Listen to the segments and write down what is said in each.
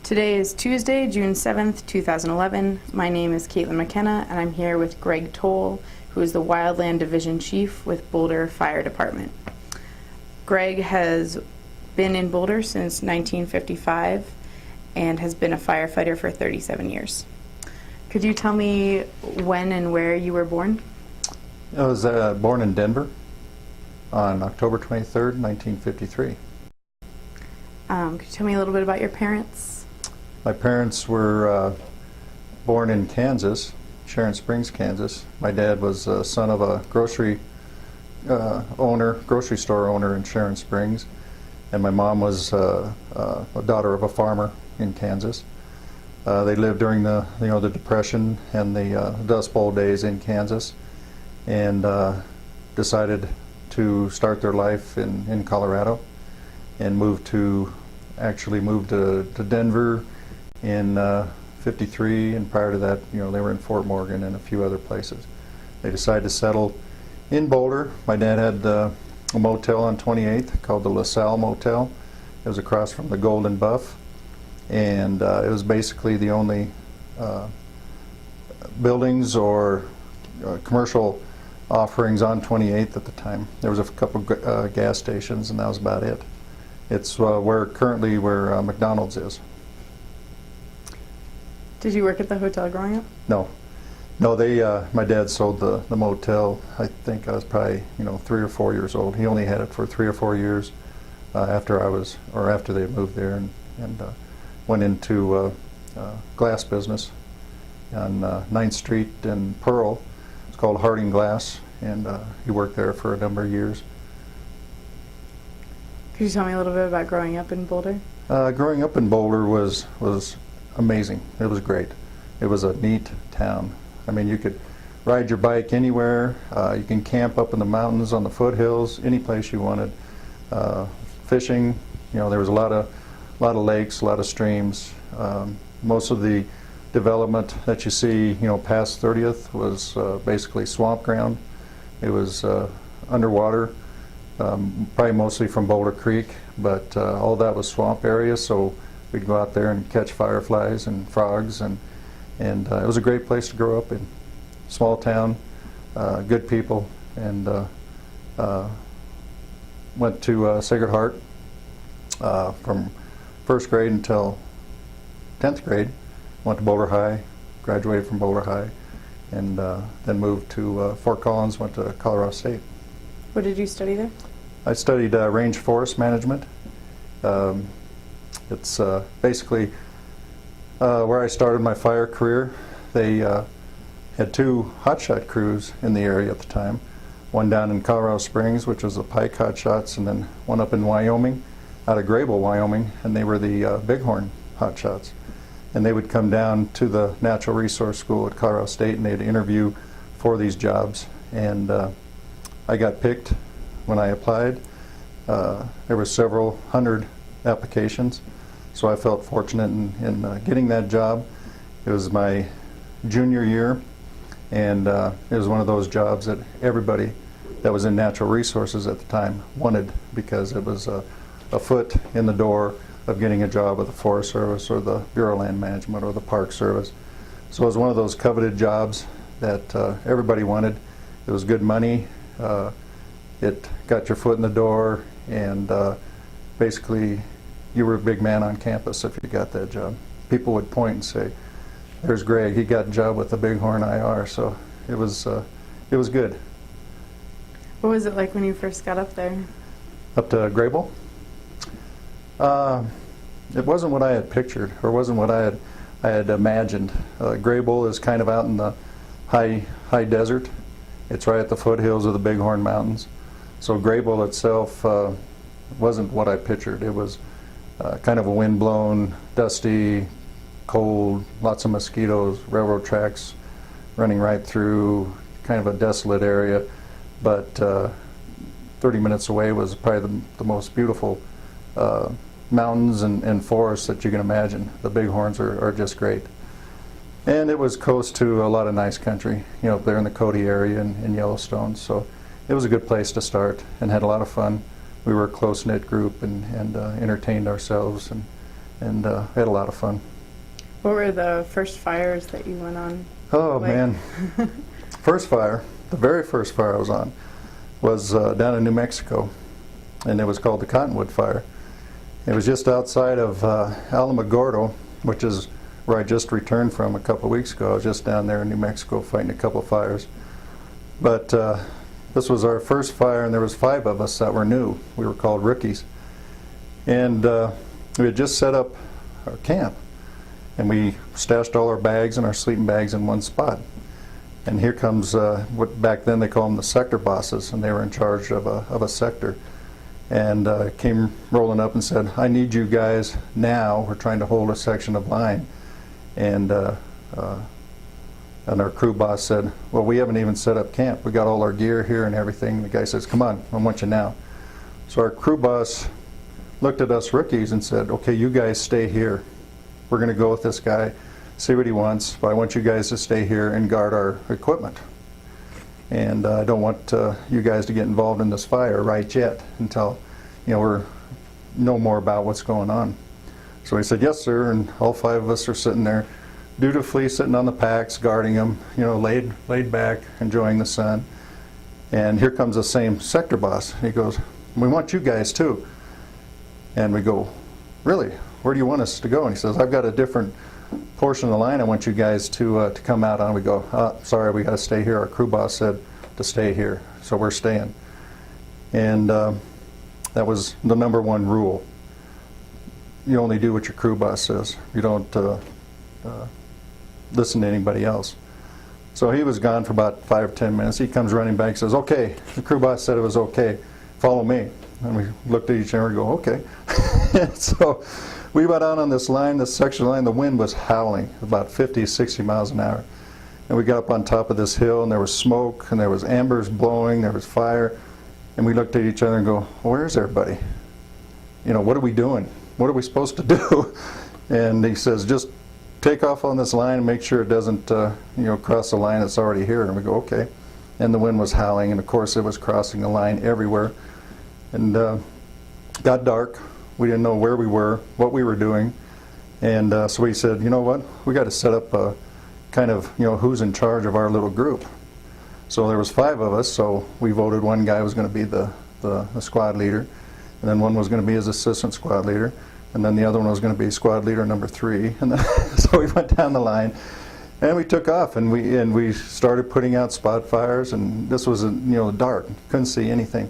Today is Tuesday, June 7th, 2011. My name is Caitlin McKenna, and I'm here with Greg Toll, who is the Wildland Division Chief with Boulder Fire Department. Greg has been in Boulder since 1955 and has been a firefighter for 37 years. Could you tell me when and where you were born? I was born in Denver on October 23rd, 1953. Could you tell me a little bit about your parents? My parents were born in Kansas, Sharon Springs, Kansas. My dad was a son of a grocery store owner in Sharon Springs, and my mom was a daughter of a farmer in Kansas. They lived during the Depression and the Dust Bowl days in Kansas, and decided to start their life in Colorado, and moved to Denver in '53, and prior to that, they were in Fort Morgan and a few other places. They decided to settle in Boulder. My dad had a motel on 28th called the LaSalle Motel. It was across from the Golden Buff, and it was basically the only buildings or commercial offerings on 28th at the time. There was a couple gas stations, and that was about it. It's currently where McDonald's is. Did you work at the hotel growing up? No. My dad sold the motel. I think I was probably 3 or 4 years old. He only had it for 3 or 4 years after they moved there, and went into glass business on 9th Street in Pearl. It's called Harding Glass, and he worked there for a number of years. Could you tell me a little bit about growing up in Boulder? Growing up in Boulder was amazing. It was great. It was a neat town. I mean, you could ride your bike anywhere. You can camp up in the mountains, on the foothills, any place you wanted. Fishing, there was a lot of lakes, a lot of streams. Most of the development that you see, past 30th was basically swamp ground. It was underwater, probably mostly from Boulder Creek, but all that was swamp area, so we'd go out there and catch fireflies and frogs, and it was a great place to grow up in. Small town, good people, and went to Sacred Heart from 1st grade until 10th grade. Went to Boulder High, graduated from Boulder High, and then moved to Fort Collins, went to Colorado State. What did you study there? I studied range forest management. It's basically where I started my fire career. They had 2 hotshot crews in the area at the time. One down in Colorado Springs, which was the Pike Hotshots, and then one up in Wyoming, out of Grable, Wyoming, and they were the Bighorn Hotshots. And they would come down to the Natural Resource School at Colorado State, and they'd interview for these jobs. And I got picked when I applied. There were several hundred applications, so I felt fortunate in getting that job. It was my junior year, and it was one of those jobs that everybody that was in natural resources at the time wanted, because it was a foot in the door of getting a job with the Forest Service or the Bureau of Land Management or the Park Service. So it was one of those coveted jobs that everybody wanted. It was good money. It got your foot in the door, and basically you were a big man on campus if you got that job. People would point and say, "There's Greg, he got a job with the Bighorn IR." So it was good. What was it like when you first got up there? Up to Grable? It wasn't what I had pictured, or wasn't what I had imagined. Grable is kind of out in the high desert. It's right at the foothills of the Bighorn Mountains. So Grable itself wasn't what I pictured. It was kind of a windblown, dusty, cold, lots of mosquitoes, railroad tracks running right through, kind of a desolate area. But 30 minutes away was probably the most beautiful mountains and forests that you can imagine. The Bighorns are just great. And it was close to a lot of nice country, up there in the Cody area and Yellowstone. So it was a good place to start, and had a lot of fun. We were a close-knit group, and entertained ourselves, and had a lot of fun. What were the first fires that you went on? Oh, Like- man. First fire, the very first fire I was on, was down in New Mexico, and it was called the Cottonwood Fire. It was just outside of Alamogordo, which is where I just returned from a couple of weeks ago. I was just down there in New Mexico fighting a couple of fires. But this was our first fire, and there was 5 of us that were new. We were called rookies. And we had just set up our camp, and we stashed all our bags and our sleeping bags in one spot. And here comes what back then they call them the sector bosses, and they were in charge of a sector. And came rolling up and said, "I need you guys now. We're trying to hold a section of line." And our crew boss said, "Well, we haven't even set up camp. We got all our gear here and everything." The guy says, "Come on, I want you now." So our crew boss looked at us rookies and said, "Okay, you guys stay here. We're going to go with this guy, see what he wants, but I want you guys to stay here and guard our equipment. And I don't want you guys to get involved in this fire right yet until, we know more about what's going on." So he said, "Yes, sir," and all 5 of us are sitting there, dutifully sitting on the packs, guarding them, laid back, enjoying the sun. And here comes the same sector boss. He goes, "We want you guys too." And we go, "Really? Where do you want us to go?" And he says, "I've got a different portion of the line I want you guys to come out on." We go, "Sorry, we got to stay here. Our crew boss said to stay here, so we're staying." And that was the #1 rule. You only do what your crew boss says. You don't listen to anybody else. So he was gone for about 5 or 10 minutes. He comes running back and says, "Okay, the crew boss said it was okay. Follow me." And we looked at each other and go, "Okay." So we went out on this line, this section line. The wind was howling, about 50, 60 miles an hour. And we got up on top of this hill, and there was smoke, and there was embers blowing, there was fire. And we looked at each other and go, "Well, where's everybody? What are we doing? What are we supposed to do?" And he says, "Just take off on this line and make sure it doesn't, cross the line that's already here." And we go, "Okay." And the wind was howling, and of course it was crossing the line everywhere. And got dark. We didn't know where we were, what we were doing. And so we said, "You know what? We got to set up a kind of, who's in charge of our little group." So there was 5 of us, so we voted one guy was going to be the squad leader, and then one was going to be his assistant squad leader, and then the other one was going to be squad leader #3. And then so we went down the line, and we took off, and we started putting out spot fires, and this was dark, couldn't see anything.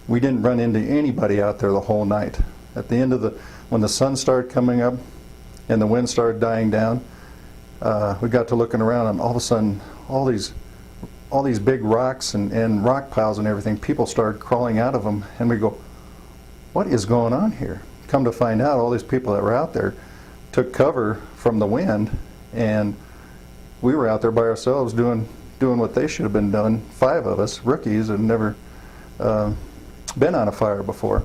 We didn't run into anybody out there the whole night. At the end of when the sun started coming up and the wind started dying down, we got to looking around, and all of a sudden all these big rocks and rock piles and everything, people started crawling out of them, and we go, "What is going on here?" Come to find out, all these people that were out there took cover from the wind, and we were out there by ourselves doing what they should have been doing. 5 of us, rookies, had never been on a fire before.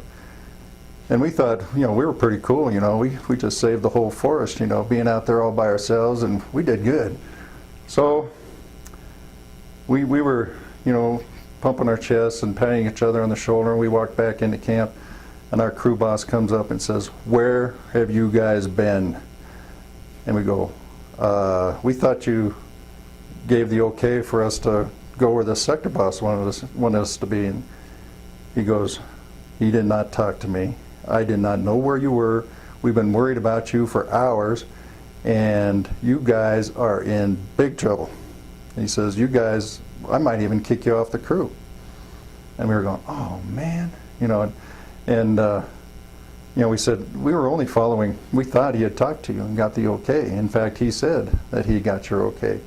And we thought, we were pretty cool, we just saved the whole forest, being out there all by ourselves, and we did good. So we were, pumping our chests and patting each other on the shoulder, and we walked back into camp, and our crew boss comes up and says, "Where have you guys been?" And we go, "We thought you gave the okay for us to go where the sector boss wanted us to be." And he goes, "He did not talk to me. I did not know where you were. We've been worried about you for hours, and you guys are in big trouble." And he says, "You guys, I might even kick you off the crew." And we were going, "Oh man," we said, "We were only following, we thought he had talked to you and got the okay. In fact, he said that he got your okay."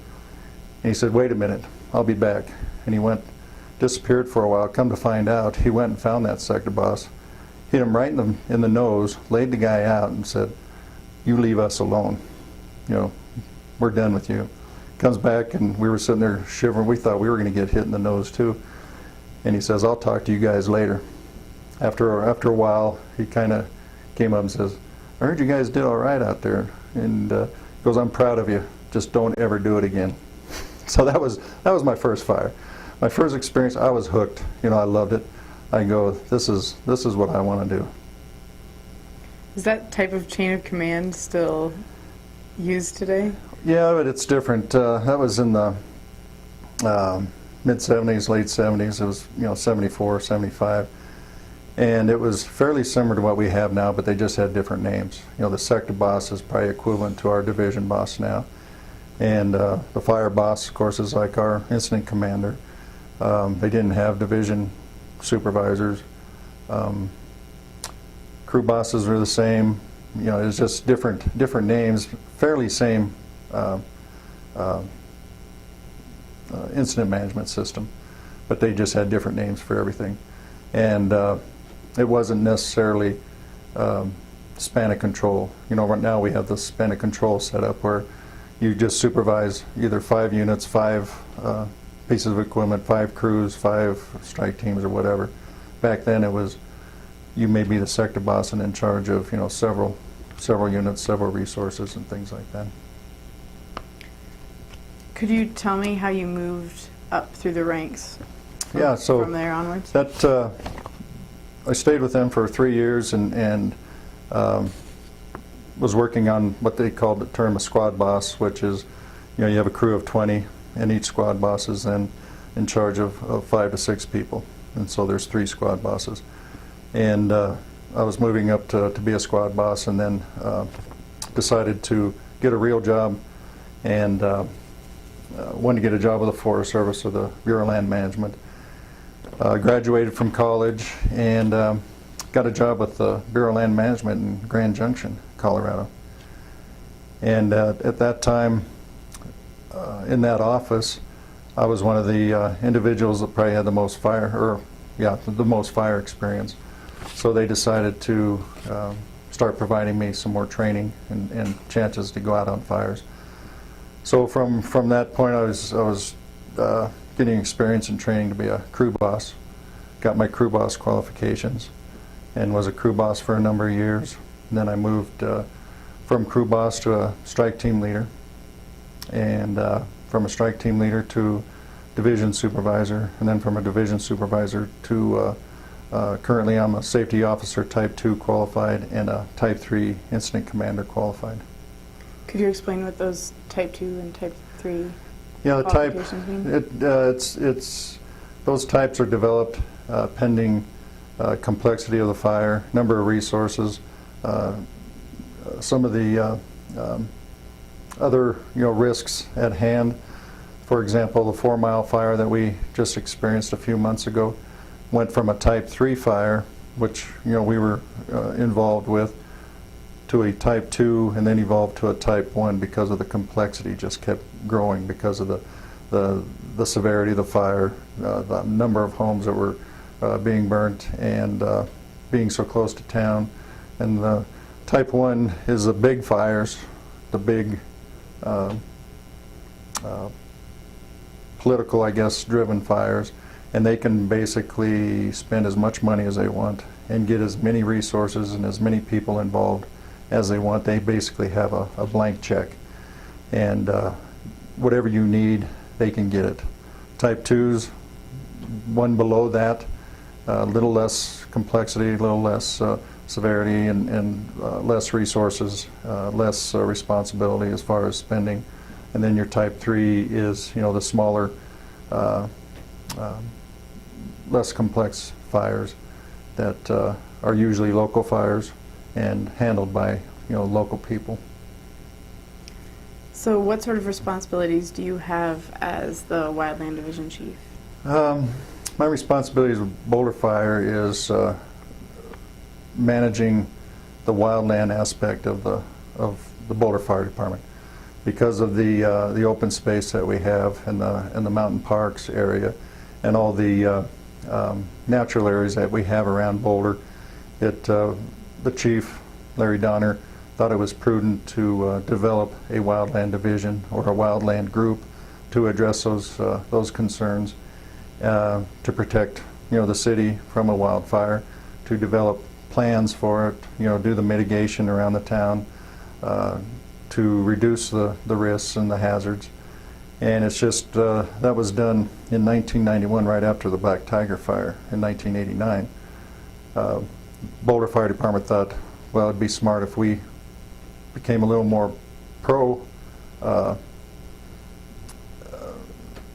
And he said, "Wait a minute, I'll be back." And he disappeared for a while. Come to find out, he went and found that sector boss, hit him right in the nose, laid the guy out, and said, "You leave us alone. We're done with you." Comes back, and we were sitting there shivering. We thought we were going to get hit in the nose too. And he says, "I'll talk to you guys later." After a while, he kind of came up and says, "I heard you guys did all right out there." And he goes, "I'm proud of you. Just don't ever do it again." So that was my first fire. My first experience. I was hooked. I loved it. I go, this is what I want to do. Is that type of chain of command still used today? Yeah, but it's different. That was in the mid-70s, late 70s. It was, 74, 75. And it was fairly similar to what we have now, but they just had different names. The sector boss is probably equivalent to our division boss now. And the fire boss, of course, is like our incident commander. They didn't have division supervisors. Crew bosses were the same. It's just different names, fairly same incident management system, but they just had different names for everything. And it wasn't necessarily span of control. Right now we have the span of control set up where you just supervise either 5 units, 5 pieces of equipment, 5 crews, 5 strike teams or whatever. Back then it was you may be the sector boss and in charge of several units, several resources and things like that. Could you tell me how you moved up through the ranks from there onwards? That I stayed with them for 3 years and was working on what they called the term a squad boss, which is you have a crew of 20 and each squad boss is then in charge of 5 to 6 people, and so there's 3 squad bosses. And I was moving up to be a squad boss, and then decided to get a real job and wanted to get a job with the Forest Service or the Bureau of Land Management. Graduated from college and got a job with the Bureau of Land Management in Grand Junction, Colorado. And at that time, in that office, I was one of the individuals that probably had the most the most fire experience. So they decided to start providing me some more training and chances to go out on fires. So from that point, I was getting experience and training to be a crew boss. Got my crew boss qualifications and was a crew boss for a number of years. And then I moved from crew boss to a strike team leader, and from a strike team leader to division supervisor, and then from a division supervisor to currently I'm a safety officer type 2 qualified and a type 3 incident commander qualified. Could you explain what those type 2 and type 3 the type, qualifications mean? those types are developed pending complexity of the fire, number of resources, some of the other risks at hand. For example, the Fourmile fire that we just experienced a few months ago went from a type 3 fire, which we were involved with, to a type 2, and then evolved to a type 1 because of the complexity just kept growing because of the severity of the fire, the number of homes that were being burnt, and being so close to town. And the type 1 is the big fires, the big political, I guess, driven fires, and they can basically spend as much money as they want and get as many resources and as many people involved as they want. They basically have a blank check, and whatever you need, they can get it. Type 2's one below that, a little less complexity, a little less severity, and less resources, less responsibility as far as spending. And then your type 3 is the smaller, less complex fires that are usually local fires and handled by local people. So what sort of responsibilities do you have as the Wildland Division Chief? My responsibilities with Boulder Fire is managing the wildland aspect of the Boulder Fire Department. Because of the open space that we have in the mountain parks area and all the natural areas that we have around Boulder, the chief, Larry Donner, thought it was prudent to develop a wildland division or a wildland group to address those concerns, to protect the city from a wildfire, to develop plans for it, do the mitigation around the town, to reduce the risks and the hazards. And it's just, that was done in 1991, right after the Black Tiger Fire in 1989. Boulder Fire Department thought, well, it'd be smart if we became a little more pro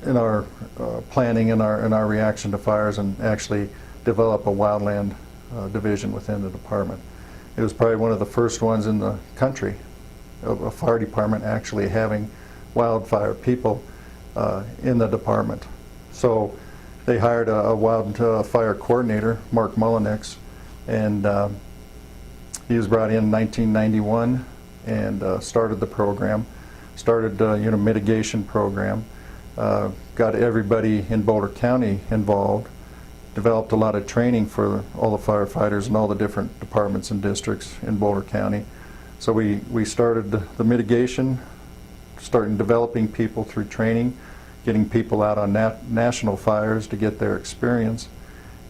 in our planning and our reaction to fires, and actually develop a wildland division within the department. It was probably one of the first ones in the country, a fire department actually having wildfire people in the department. So they hired a wildfire coordinator, Mark Mullinex, and he was brought in 1991 and started the program, started mitigation program, got everybody in Boulder County involved, developed a lot of training for all the firefighters and all the different departments and districts in Boulder County. So we started the mitigation, starting developing people through training, getting people out on national fires to get their experience,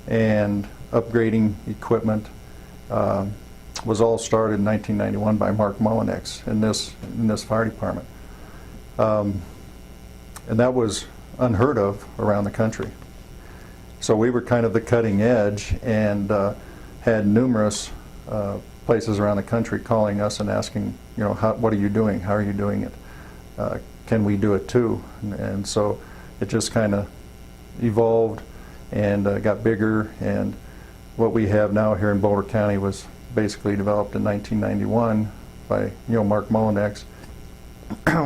and upgrading equipment. Was all started in 1991 by Mark Mullinex in this fire department. And that was unheard of around the country. So we were kind of the cutting edge, and had numerous places around the country calling us and asking, what are you doing? How are you doing it? Can we do it too? And so it just kind of evolved and got bigger, and what we have now here in Boulder County was basically developed in 1991 by Mark Mullinex.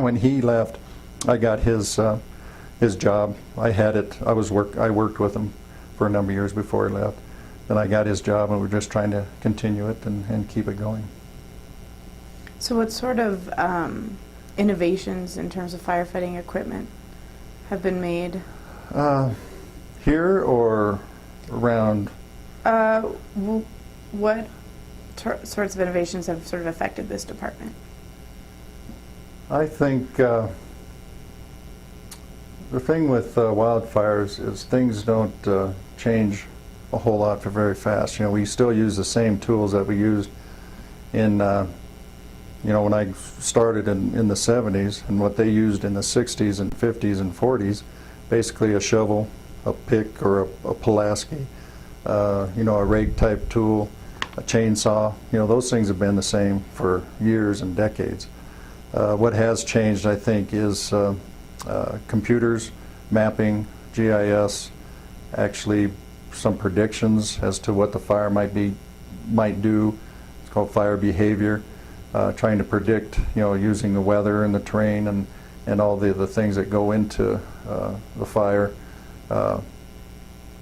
When he left, I got his job. I had it. I worked with him for a number of years before he left. Then I got his job, and we're just trying to continue it and keep it going. So what sort of innovations in terms of firefighting equipment have been made? Here or around? What sorts of innovations have sort of affected this department? I think the thing with wildfires is things don't change a whole lot for very fast. We still use the same tools that we used in when I started in the 70s, and what they used in the 60s and 50s and 40s, basically a shovel, a pick, or a Pulaski, a rake type tool, a chainsaw. Those things have been the same for years and decades. What has changed, I think, is computers, mapping, GIS, actually some predictions as to what the fire might do. It's called fire behavior. Trying to predict, using the weather and the terrain and all the things that go into the fire,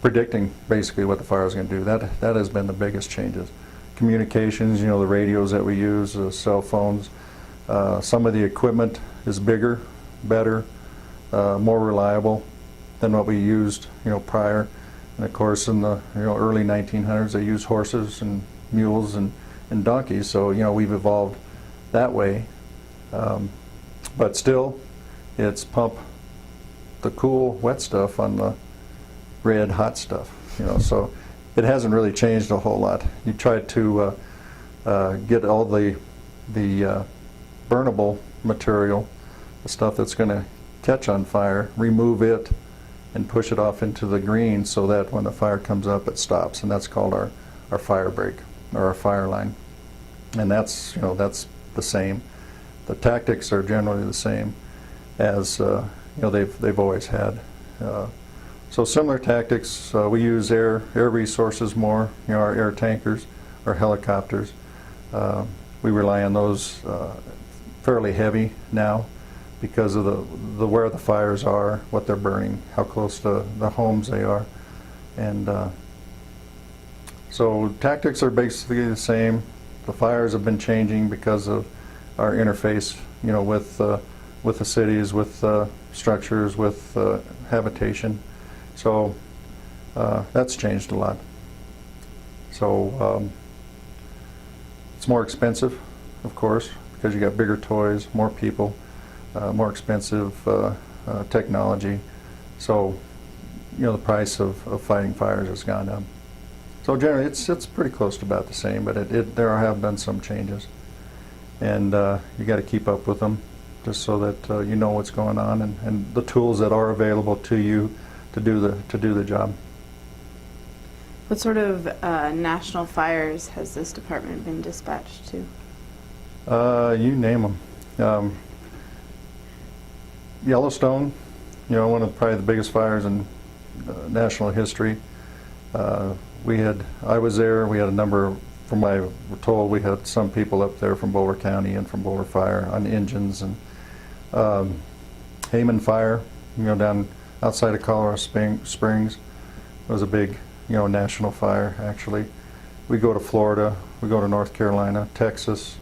predicting basically what the fire is going to do. That has been the biggest changes. Communications, the radios that we use, cell phones. Some of the equipment is bigger, better, more reliable than what we used, prior. And of course, in the early 1900s, they used horses and mules and donkeys. So we've evolved that way, but still, it's pump the cool wet stuff on the red hot stuff. So it hasn't really changed a whole lot. You try to get all the burnable material, the stuff that's going to catch on fire, remove it, and push it off into the green so that when the fire comes up, it stops, and that's called our fire break or our fire line. And that's that's the same. The tactics are generally the same as they've always had. So similar tactics. We use air resources more. Our air tankers, our helicopters. We rely on those fairly heavy now because of the where the fires are, what they're burning, how close to the homes they are, and so tactics are basically the same. The fires have been changing because of our interface, with the cities, with structures, with habitation. So that's changed a lot. So it's more expensive, of course, because you got bigger toys, more people, more expensive technology. So the price of fighting fires has gone up. So generally, it's pretty close to about the same, but there have been some changes, and you got to keep up with them, just so that you know what's going on and the tools that are available to you to do the job. What sort of national fires has this department been dispatched to? You name them. Yellowstone, one of probably the biggest fires in national history. I was there. We had a number. From what I was told, we had some people up there from Boulder County and from Boulder Fire on engines, and Hayman Fire, down outside of Colorado Springs. It was a big, national fire, actually. We go to Florida, we go to North Carolina, Texas,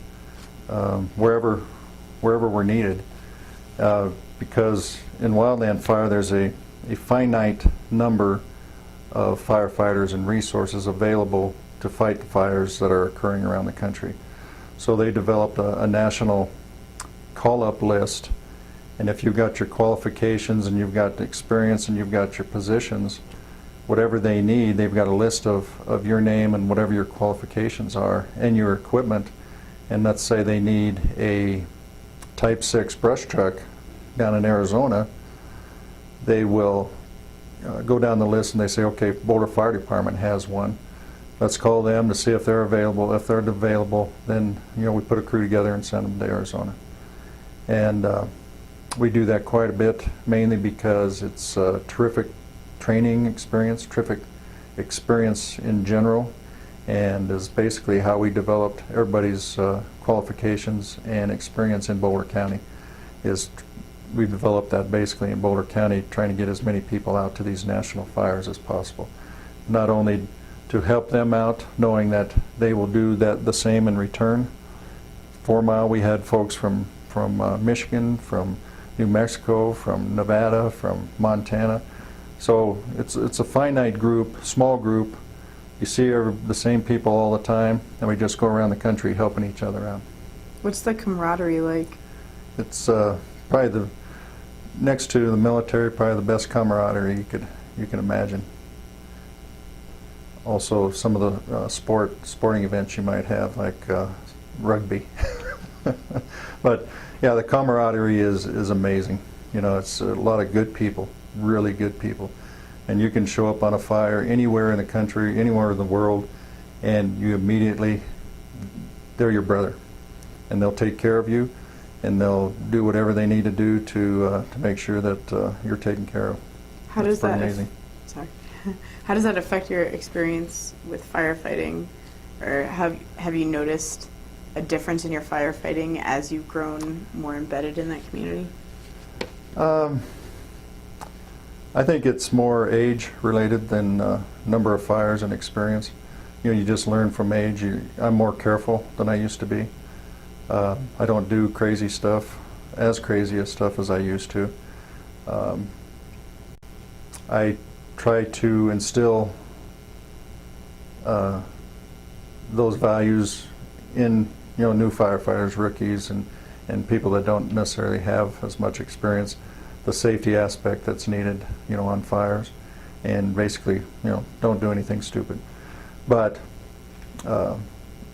wherever we're needed. Because in wildland fire, there's a finite number of firefighters and resources available to fight the fires that are occurring around the country. So they developed a national call-up list, and if you've got your qualifications and you've got the experience and you've got your positions, whatever they need, they've got a list of your name and whatever your qualifications are and your equipment. And let's say they need a Type 6 brush truck down in Arizona, they will go down the list and they say, okay, Boulder Fire Department has one. Let's call them to see if they're available. If they're available, then we put a crew together and send them to Arizona. And we do that quite a bit, mainly because it's a terrific training experience, terrific experience in general, and is basically how we developed everybody's qualifications and experience in Boulder County. We developed that basically in Boulder County, trying to get as many people out to these national fires as possible. Not only to help them out, knowing that they will do the same in return. Fourmile, we had folks from Michigan, from New Mexico, from Nevada, from Montana. So it's a finite group, small group. You see the same people all the time, and we just go around the country helping each other out. What's the camaraderie like? It's probably next to the military, probably the best camaraderie you can imagine. Also, some of the sporting events you might have, like rugby. But yeah, the camaraderie is amazing. It's a lot of good people, really good people. And you can show up on a fire anywhere in the country, anywhere in the world, and you immediately, they're your brother. And they'll take care of you, and they'll do whatever they need to do to make sure that you're taken care of. How does that How does that affect your experience with firefighting? Or have you noticed a difference in your firefighting as you've grown more embedded in that community? I think it's more age related than number of fires and experience. You just learn from age. I'm more careful than I used to be. I don't do crazy stuff, as crazy stuff as I used to. I try to instill those values in new firefighters, rookies, and people that don't necessarily have as much experience. The safety aspect that's needed, on fires, and basically, don't do anything stupid. But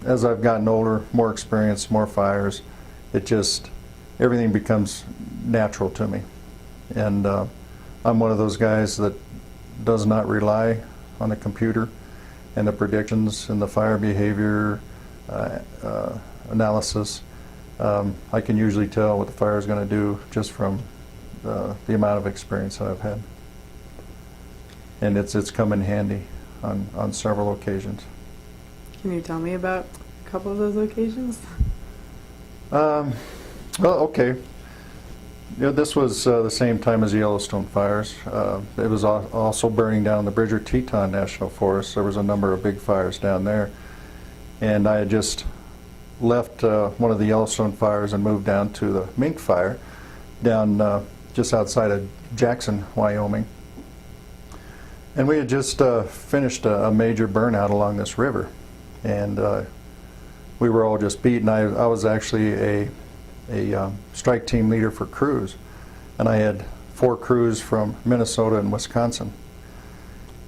as I've gotten older, more experience, more fires, everything becomes natural to me. And I'm one of those guys that does not rely on the computer and the predictions and the fire behavior analysis. I can usually tell what the fire is going to do just from the amount of experience that I've had. And it's come in handy on several occasions. Can you tell me about a couple of those occasions? Well, okay. This was the same time as the Yellowstone fires. It was also burning down the Bridger-Teton National Forest. There was a number of big fires down there. And I had just left one of the Yellowstone fires and moved down to the Mink Fire down just outside of Jackson, Wyoming. And we had just finished a major burnout along this river. And we were all just beaten. I was actually a strike team leader for crews, and I had 4 crews from Minnesota and Wisconsin.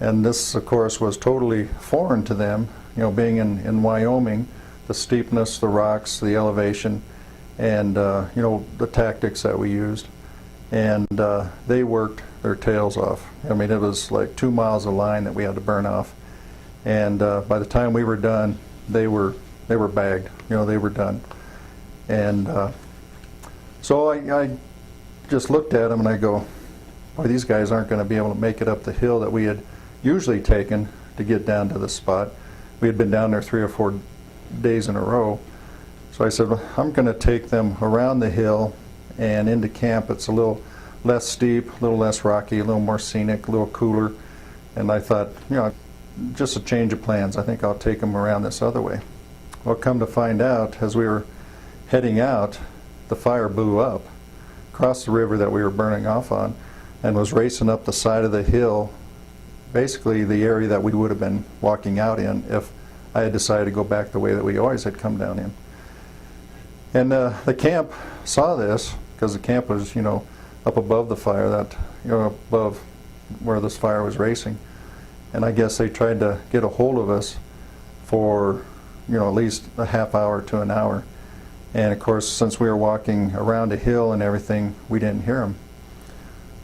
And this, of course, was totally foreign to them, being in Wyoming, the steepness, the rocks, the elevation, and the tactics that we used. And they worked their tails off. I mean, it was like 2 miles of line that we had to burn off. And by the time we were done, they were bagged. You know, they were done. And so I just looked at them and I go, boy, these guys aren't going to be able to make it up the hill that we had usually taken to get down to the spot. We had been down there 3 or 4 days in a row. So I said, well, I'm going to take them around the hill and into camp. It's a little less steep, a little less rocky, a little more scenic, a little cooler. And I thought, you know, just a change of plans. I think I'll take them around this other way. Well, come to find out, as we were heading out, the fire blew up across the river that we were burning off on and was racing up the side of the hill, basically the area that we would have been walking out in if I had decided to go back the way that we always had come down in. And the camp saw this, because the camp was, you know, up above the fire, that, you know, above where this fire was racing. And I guess they tried to get a hold of us for, you know, at least a half hour to an hour. And of course, since we were walking around a hill and everything, we didn't hear them.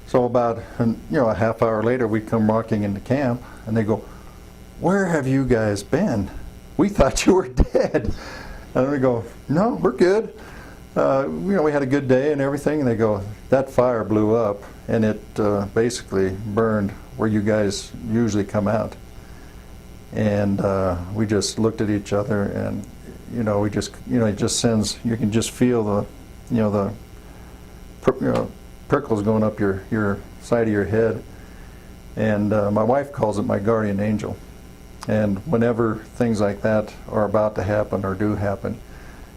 So about, you know, a half hour later, we come walking into camp, and they go, "Where have you guys been? We thought you were dead." And we go, "No, we're good. You know, we had a good day and everything." And they go, "That fire blew up, and it basically burned where you guys usually come out." And we just looked at each other, and you know, we just, you know, it just sends. You can just feel the, you know, prickles going up your side of your head. And my wife calls it my guardian angel. And whenever things like that are about to happen or do happen,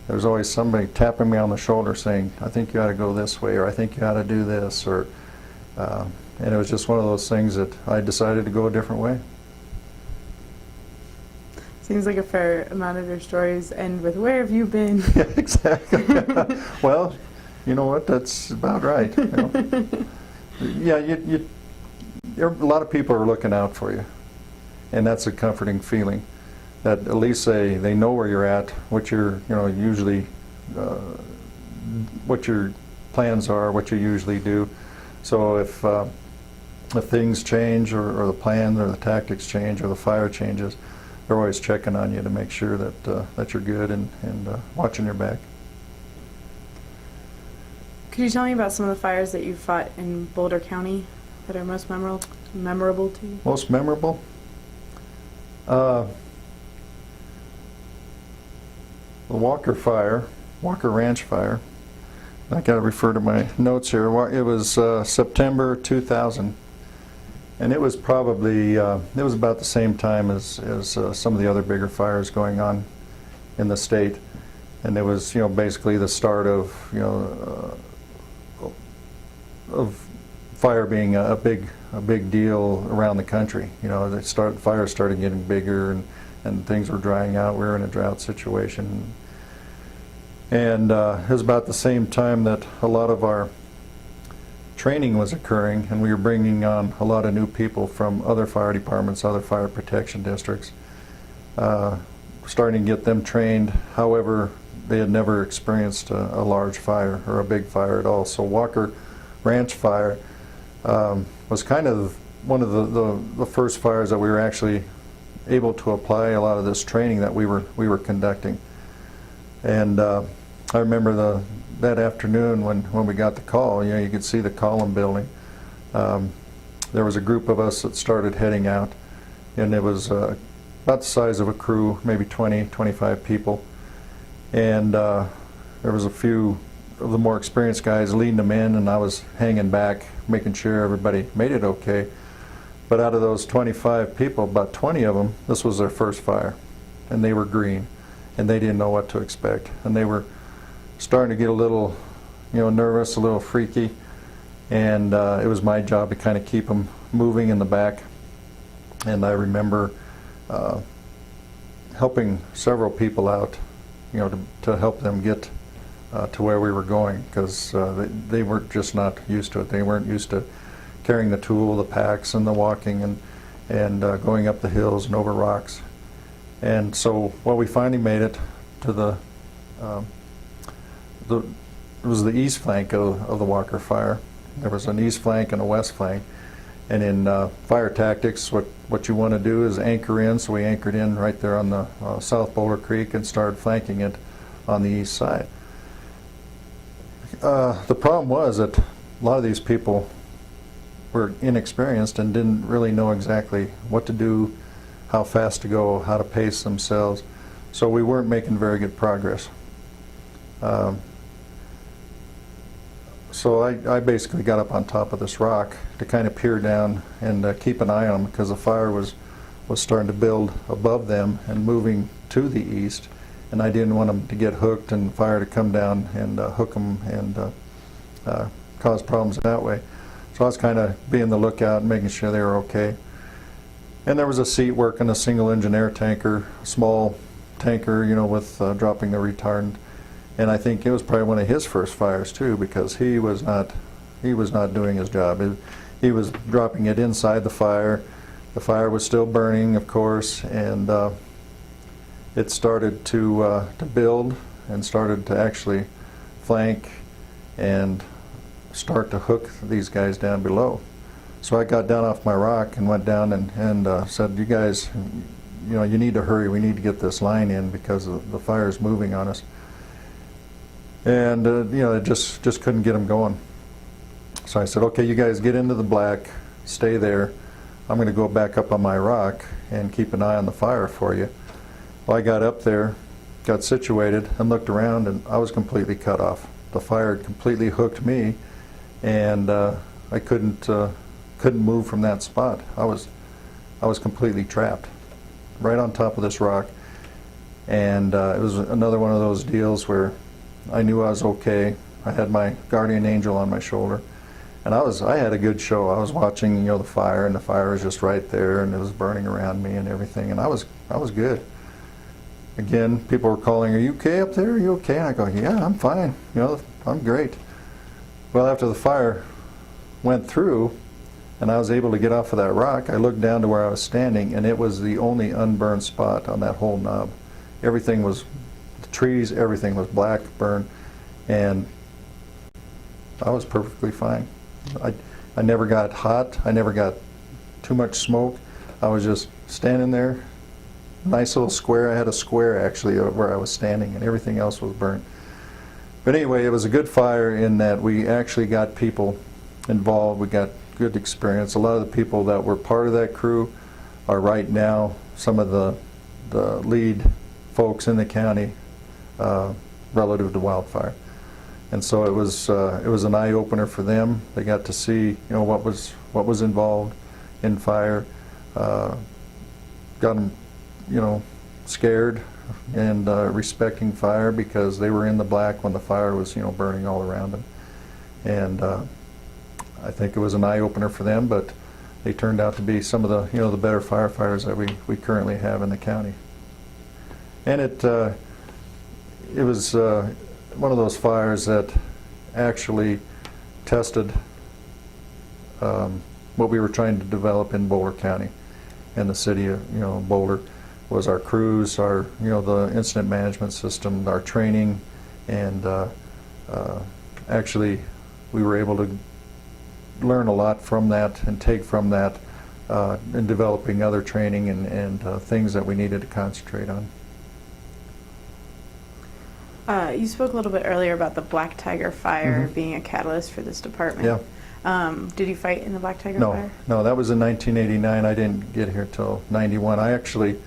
there's always somebody tapping me on the shoulder saying, "I think you ought to go this way," or "I think you ought to do this," or and it was just one of those things that I decided to go a different way. Seems like a fair amount of your stories end with, "Where have you been?" Yeah, exactly. Well, you know what? That's about right. You know? Yeah, a lot of people are looking out for you, and that's a comforting feeling. That at least they know where you're at, what your, you know, usually what your plans are, what you usually do. So if things change, or the plan or the tactics change, or the fire changes, they're always checking on you to make sure that that you're good and watching your back. Could you tell me about some of the fires that you fought in Boulder County that are most memorable to you? Most memorable? The Walker Fire, Walker Ranch Fire. I got to refer to my notes here. It was September 2000, and it was probably it was about the same time as some of the other bigger fires going on in the state, and it was, you know, basically the start of, you know, of fire being a big deal around the country. You know, fires started getting bigger, and things were drying out. We were in a drought situation. And it was about the same time that a lot of our training was occurring, and we were bringing on a lot of new people from other fire departments, other fire protection districts, starting to get them trained. However, they had never experienced a large fire or a big fire at all. So Walker Ranch Fire was kind of one of the first fires that we were actually able to apply a lot of this training that we were conducting. And I remember that afternoon when we got the call, you know, you could see the column building. There was a group of us that started heading out, and it was about the size of a crew, maybe 20, 25 people. And there was a few of the more experienced guys leading them in, and I was hanging back, making sure everybody made it okay. But out of those 25 people, about 20 of them, this was their first fire, and they were green, and they didn't know what to expect, and they were starting to get a little, you know, nervous, a little freaky, and it was my job to kind of keep them moving in the back. And I remember helping several people out, you know, to help them get to where we were going, because they were just not used to it. They weren't used to carrying the tool, the packs, and the walking, and going up the hills and over rocks. And so, well, we finally made it to it was the east flank of the Walker Fire. There was an east flank and a west flank, And in fire tactics, what you want to do is anchor in. So we anchored in right there on the South Boulder Creek and started flanking it on the east side. The problem was that a lot of these people were inexperienced and didn't really know exactly what to do, how fast to go, how to pace themselves. So we weren't making very good progress. So I basically got up on top of this rock to kind of peer down and keep an eye on them, because the fire was starting to build above them and moving to the east, and I didn't want them to get hooked and fire to come down and hook them and cause problems that way. So I was kind of being the lookout and making sure they were okay. And there was a seat working a single engine air tanker, small tanker, you know, with dropping the retardant. And I think it was probably one of his first fires too, because he was not doing his job. He was dropping it inside the fire. The fire was still burning, of course, and it started to build and started to actually flank and start to hook these guys down below. So I got down off my rock and went down and said, "You guys, you know, you need to hurry. We need to get this line in because the fire is moving on us." And you know, it just couldn't get them going. So I said, "Okay, you guys get into the black, stay there. I'm going to go back up on my rock and keep an eye on the fire for you." Well, I got up there, got situated, and looked around, and I was completely cut off. The fire had completely hooked me, and I couldn't move from that spot. I was completely trapped, right on top of this rock. And it was another one of those deals where I knew I was okay. I had my guardian angel on my shoulder, and I had a good show. I was watching, you know, the fire, and the fire was just right there, and it was burning around me and everything, and I was good. Again, people were calling, "Are you okay up there? Are you okay?" And I go, "Yeah, I'm fine. You know, I'm great." Well, after the fire went through, and I was able to get off of that rock, I looked down to where I was standing, and it was the only unburned spot on that whole knob. Everything was, the trees, everything was black, burned, and I was perfectly fine. I never got hot. I never got too much smoke. I was just standing there. Nice little square. I had a square actually where I was standing, and everything else was burned. But anyway, it was a good fire in that we actually got people involved. We got good experience. A lot of the people that were part of that crew are right now some of the lead folks in the county relative to wildfire. And so it was an eye opener for them. They got to see, you know, what was involved in fire. Got them, you know, scared and respecting fire, because they were in the black when the fire was, you know, burning all around them. And I think it was an eye opener for them, but they turned out to be some of the, you know, the better firefighters that we currently have in the county. And it was one of those fires that actually tested what we were trying to develop in Boulder County and the city of, you know, Boulder, was our crews, our, you know, the incident management system, our training, and actually we were able to learn a lot from that and take from that in developing other training and things that we needed to concentrate on. You spoke a little bit earlier about the Black Tiger Fire being a catalyst for this department. Yeah. Did you fight in the Black Tiger Fire? No, that was in 1989. I didn't get here till 91. I actually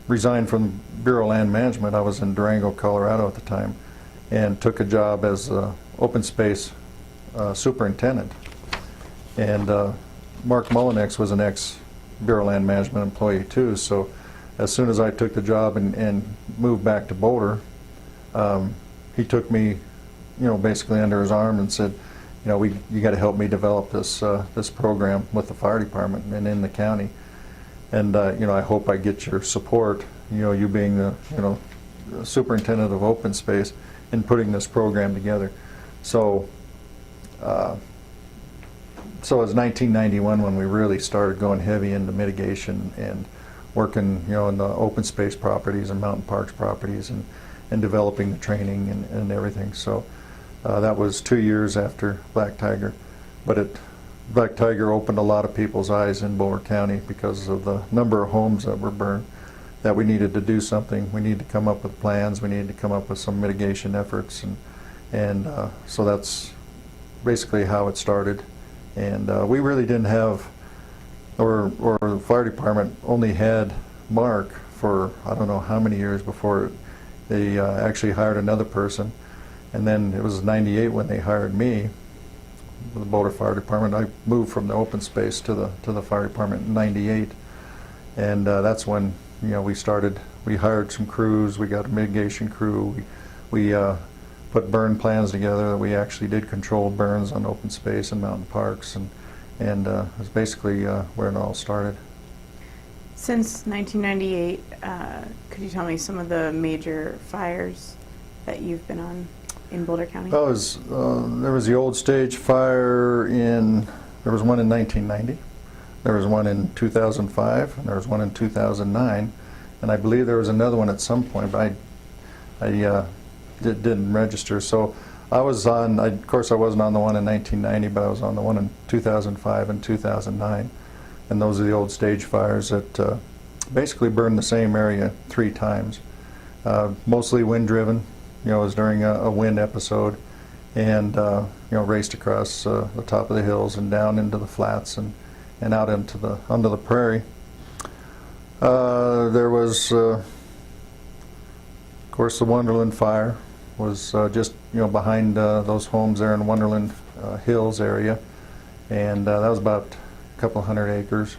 resigned from Bureau of Land Management. I was in Durango, Colorado at the time, and took a job as open space superintendent. And Mark Mullinex was an ex-Bureau of Land Management employee too, so as soon as I took the job and moved back to Boulder, he took me, you know, basically under his arm and said, you know, you got to help me develop this this program with the fire department and in the county. And you know, I hope I get your support, you know, you being the, you know, superintendent of open space, in putting this program together. So so it was 1991 when we really started going heavy into mitigation and working, you know, in the open space properties and mountain parks properties, and developing the training and everything. So that was 2 years after Black Tiger, but it Black Tiger opened a lot of people's eyes in Boulder County because of the number of homes that were burned, that we needed to do something. We needed to come up with plans. We needed to come up with some mitigation efforts, and so that's basically how it started. And we really didn't have, or the fire department only had Mark for I don't know how many years before they actually hired another person. And then it was '98 when they hired me, the Boulder Fire Department. I moved from the open space to the fire department in '98, and that's when we started. We hired some crews. We got a mitigation crew. We put burn plans together. We actually did controlled burns on open space and mountain parks, and it's basically where it all started. Since 1998, could you tell me some of the major fires that you've been on in Boulder County? There was the Old Stage Fire there was one in 1990, there was one in 2005, and there was one in 2009, and I believe there was another one at some point, but I didn't register. So I was on, of course I wasn't on the one in 1990, but I was on the one in 2005 and 2009, and those are the Old Stage Fires that basically burned the same area 3 times, mostly wind-driven. It was during a wind episode, and raced across the top of the hills and down into the flats and out onto the prairie. There was, of course, the Wonderland Fire was just behind those homes there in Wonderland Hills area, and that was about a couple hundred acres.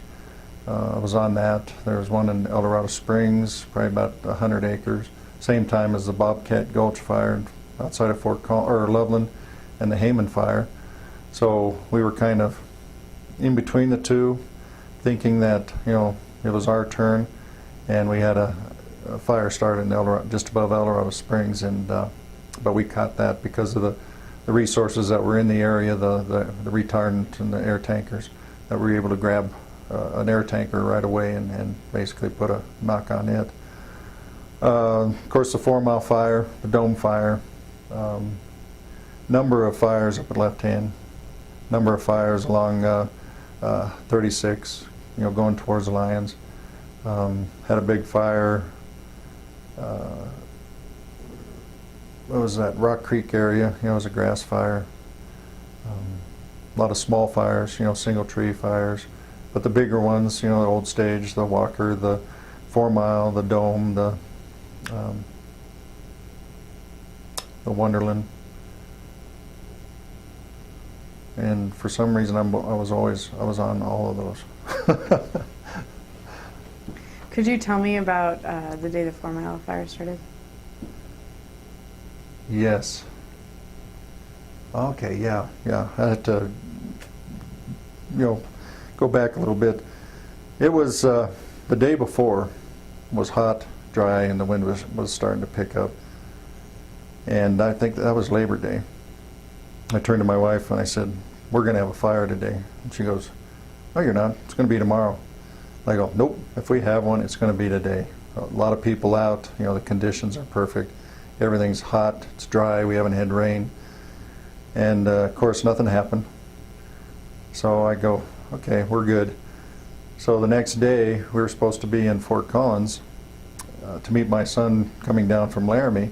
I was on that. There was one in El Dorado Springs, probably about 100 acres. Same time as the Bobcat Gulch Fire outside of Loveland, and the Hayman Fire. So we were kind of in between the two, thinking that it was our turn, and we had a fire start in just above El Dorado Springs, and but we caught that because of the resources that were in the area, the retardant and the air tankers, that we were able to grab an air tanker right away and basically put a knock on it. Of course, the Fourmile Fire, the Dome Fire, number of fires up at Left Hand, number of fires along 36, going towards the Lions. Had a big fire, what was that, Rock Creek area, it was a grass fire. A lot of small fires, single tree fires, but the bigger ones, the Old Stage, the Walker, the 4 Mile, the Dome, the Wonderland, and for some reason I was on all of those. Could you tell me about the day the 4 Mile Fire started? Yes. Okay, yeah. I had to, go back a little bit. It was the day before was hot, dry, and the wind was starting to pick up. And I think that was Labor Day. I turned to my wife and I said, "We're going to have a fire today." And she goes, "No, you're not. It's going to be tomorrow." I go, "Nope. If we have one, it's going to be today." A lot of people out. The conditions are perfect. Everything's hot. It's dry. We haven't had rain. And of course, nothing happened. So I go, "Okay, we're good." So the next day, we were supposed to be in Fort Collins to meet my son coming down from Laramie.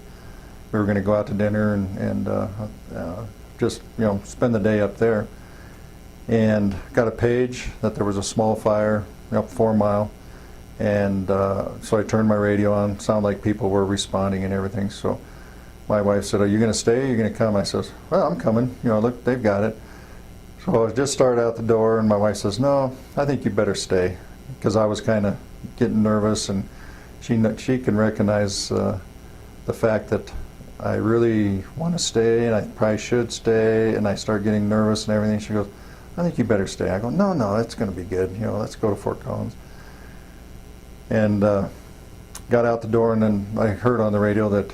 We were going to go out to dinner and just spend the day up there. And got a page that there was a small fire up 4 Mile, and so I turned my radio on. Sounded like people were responding and everything. So my wife said, "Are you going to stay? Or are you going to come?" I says, "Well, I'm coming. Look, they've got it." So I just started out the door, and my wife says, "No, I think you better stay," because I was kind of getting nervous, and she can recognize the fact that I really want to stay, and I probably should stay, and I start getting nervous and everything. She goes, "I think you better stay." I go, No, it's going to be good. Let's go to Fort Collins." And got out the door, and then I heard on the radio that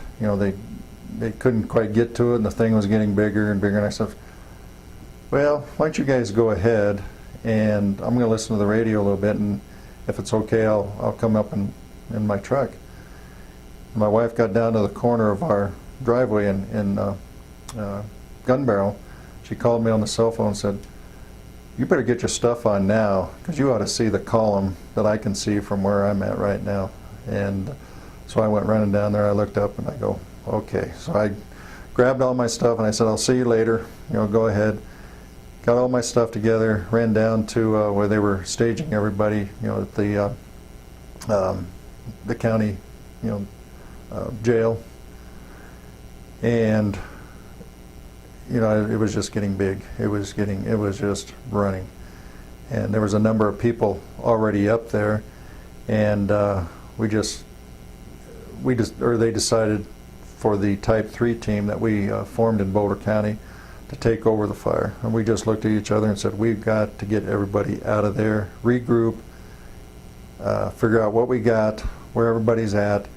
they couldn't quite get to it, and the thing was getting bigger and bigger. And I said, "Well, why don't you guys go ahead, and I'm going to listen to the radio a little bit, and if it's okay, I'll come up in my truck." And my wife got down to the corner of our driveway in Gun Barrel. She called me on the cell phone and said, you better get your stuff on now, because you ought to see the column that I can see from where I'm at right now. And so I went running down there, I looked up and I go, okay. So I grabbed all my stuff and I said, I'll see you later, go ahead. Got all my stuff together, ran down to where they were staging everybody, at the county, jail. And it was just getting big. It was just running. And there was a number of people already up there, and they decided for the Type 3 team that we formed in Boulder County to take over the fire. And we just looked at each other and said, we've got to get everybody out of there, regroup, figure out what we got, where everybody's at,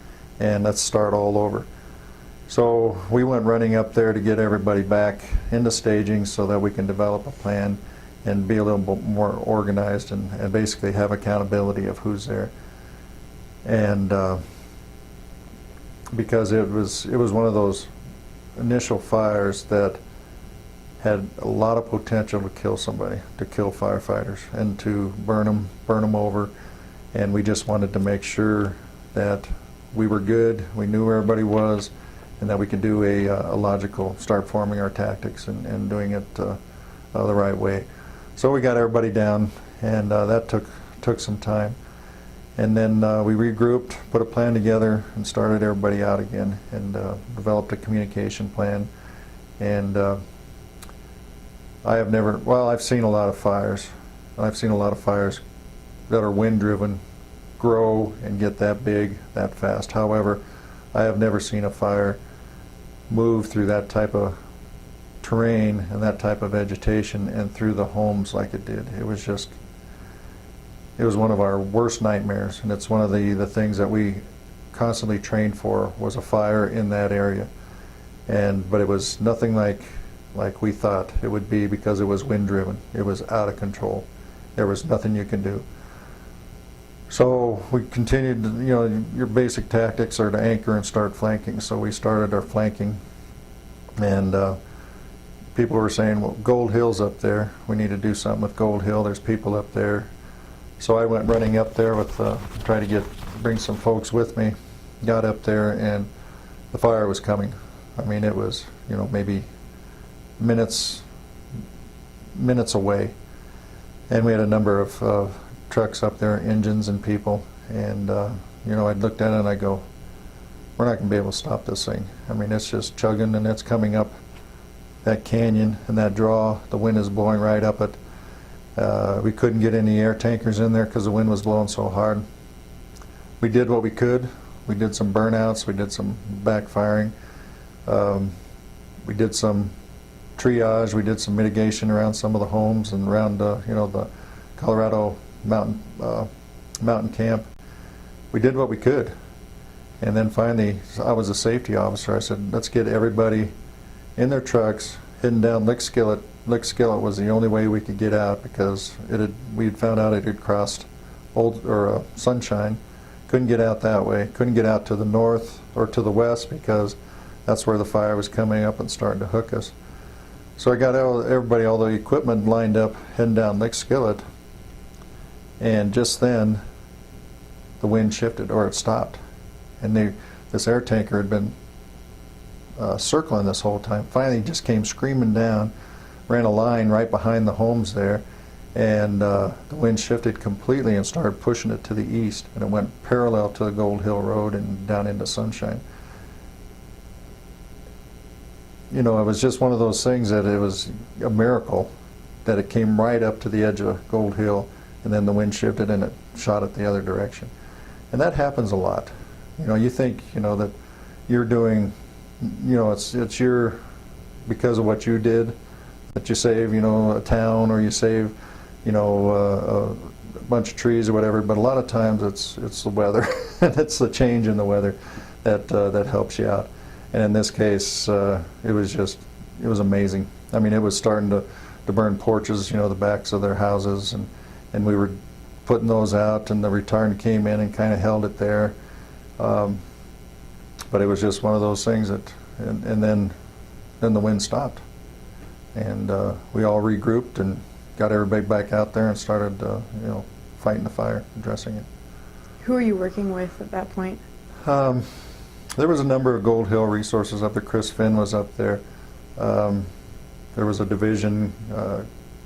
and let's start all over. So we went running up there to get everybody back into staging so that we can develop a plan and be a little bit more organized and basically have accountability of who's there. And because it was one of those initial fires that had a lot of potential to kill somebody, to kill firefighters, and to burn them over. And we just wanted to make sure that we were good, we knew where everybody was, and that we could do a logical, start forming our tactics and doing it the right way. So we got everybody down, and that took some time. And then we regrouped, put a plan together, and started everybody out again, and developed a communication plan. And I've seen a lot of fires. I've seen a lot of fires that are wind-driven grow and get that big that fast. However, I have never seen a fire move through that type of terrain and that type of vegetation and through the homes like it did. It was one of our worst nightmares, and it's one of the things that we constantly trained for, was a fire in that area. But it was nothing like we thought it would be, because it was wind-driven. It was out of control. There was nothing you could do. So we continued, your basic tactics are to anchor and start flanking. So we started our flanking, and people were saying, well, Gold Hill's up there. We need to do something with Gold Hill. There's people up there. So I went running up there with, try to bring some folks with me. Got up there, and the fire was coming. I mean, it was, maybe minutes away. And we had a number of trucks up there, engines and people. And, I looked at it and I go, we're not going to be able to stop this thing. I mean, it's just chugging, and it's coming up that canyon and that draw. The wind is blowing right up it. We couldn't get any air tankers in there because the wind was blowing so hard. We did what we could. We did some burnouts. We did some backfiring. We did some triage. We did some mitigation around some of the homes and around the Colorado mountain camp. We did what we could. And then finally, I was a safety officer. I said, let's get everybody in their trucks, heading down Lick Skillet. Lick Skillet was the only way we could get out, because we had found out it had crossed Sunshine. Couldn't get out that way. Couldn't get out to the north or to the west, because that's where the fire was coming up and starting to hook us. So I got everybody, all the equipment lined up, heading down Lick Skillet, and just then the wind shifted, or it stopped. And this air tanker had been circling this whole time. Finally just came screaming down, ran a line right behind the homes there, and the wind shifted completely and started pushing it to the east, and it went parallel to the Gold Hill Road and down into Sunshine. It was just one of those things that it was a miracle that it came right up to the edge of Gold Hill, and then the wind shifted and it shot it the other direction. And that happens a lot. You think, that you're doing, it's your, because of what you did, that you save, a town, or you save, a bunch of trees or whatever. But a lot of times it's the weather, and it's the change in the weather that helps you out. And in this case, it was amazing. I mean, it was starting to burn porches, the backs of their houses, and we were putting those out, and the retardant came in and kind of held it there. But it was just one of those things that, and then the wind stopped, and we all regrouped and got everybody back out there and started, fighting the fire, addressing it. Who are you working with at that point? There was a number of Gold Hill resources up there. Chris Finn was up there. There was a division,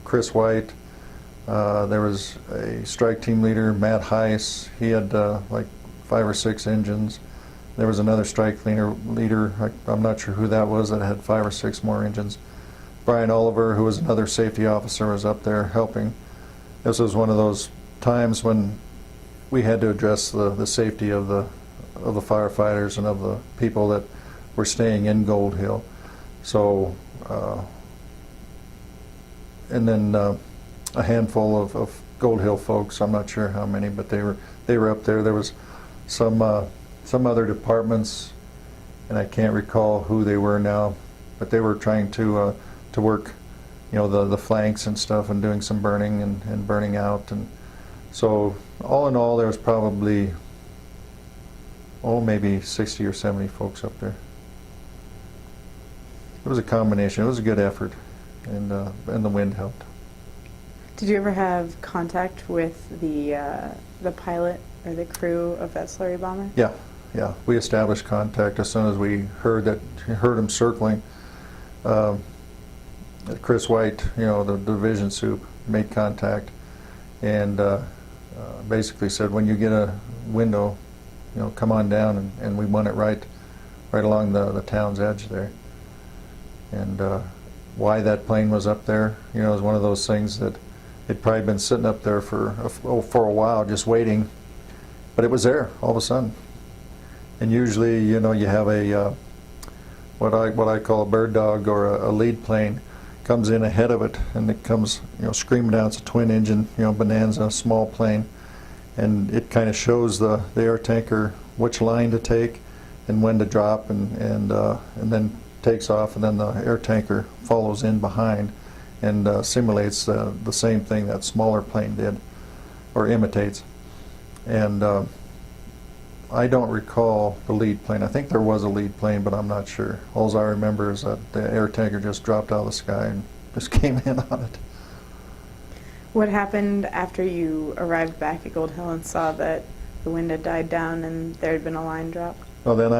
Chris White. There was a strike team leader, Matt Heiss. He had like 5 or 6 engines. There was another strike leader, I'm not sure who that was, that had 5 or 6 more engines. Brian Oliver, who was another safety officer, was up there helping. This was one of those times when we had to address the safety of the firefighters and of the people that were staying in Gold Hill. So, and then a handful of Gold Hill folks, I'm not sure how many, but they were up there. There was some other departments, and I can't recall who they were now, but they were trying to work, the flanks and stuff, and doing some burning and burning out. And so all in all, there was probably maybe 60 or 70 folks up there. It was a combination. It was a good effort, and the wind helped. Did you ever have contact with the pilot or the crew of that slurry bomber? Yeah. We established contact as soon as we heard him circling. Chris White, the division soup, made contact and basically said, when you get a window, come on down, and we won it right along the town's edge there. And why that plane was up there, is one of those things that it'd probably been sitting up there for a while, just waiting, but it was there all of a sudden. And usually, you have a what I call a bird dog, or a lead plane comes in ahead of it, and it comes, screaming down. It's a twin engine, Bonanza, small plane, and it kind of shows the air tanker which line to take and when to drop, and then takes off, and then the air tanker follows in behind and simulates the same thing that smaller plane did, or imitates. And I don't recall the lead plane. I think there was a lead plane, but I'm not sure. All I remember is that the air tanker just dropped out of the sky and just came in on it. What happened after you arrived back at Gold Hill and saw that the wind had died down and there had been a line drop? Well, then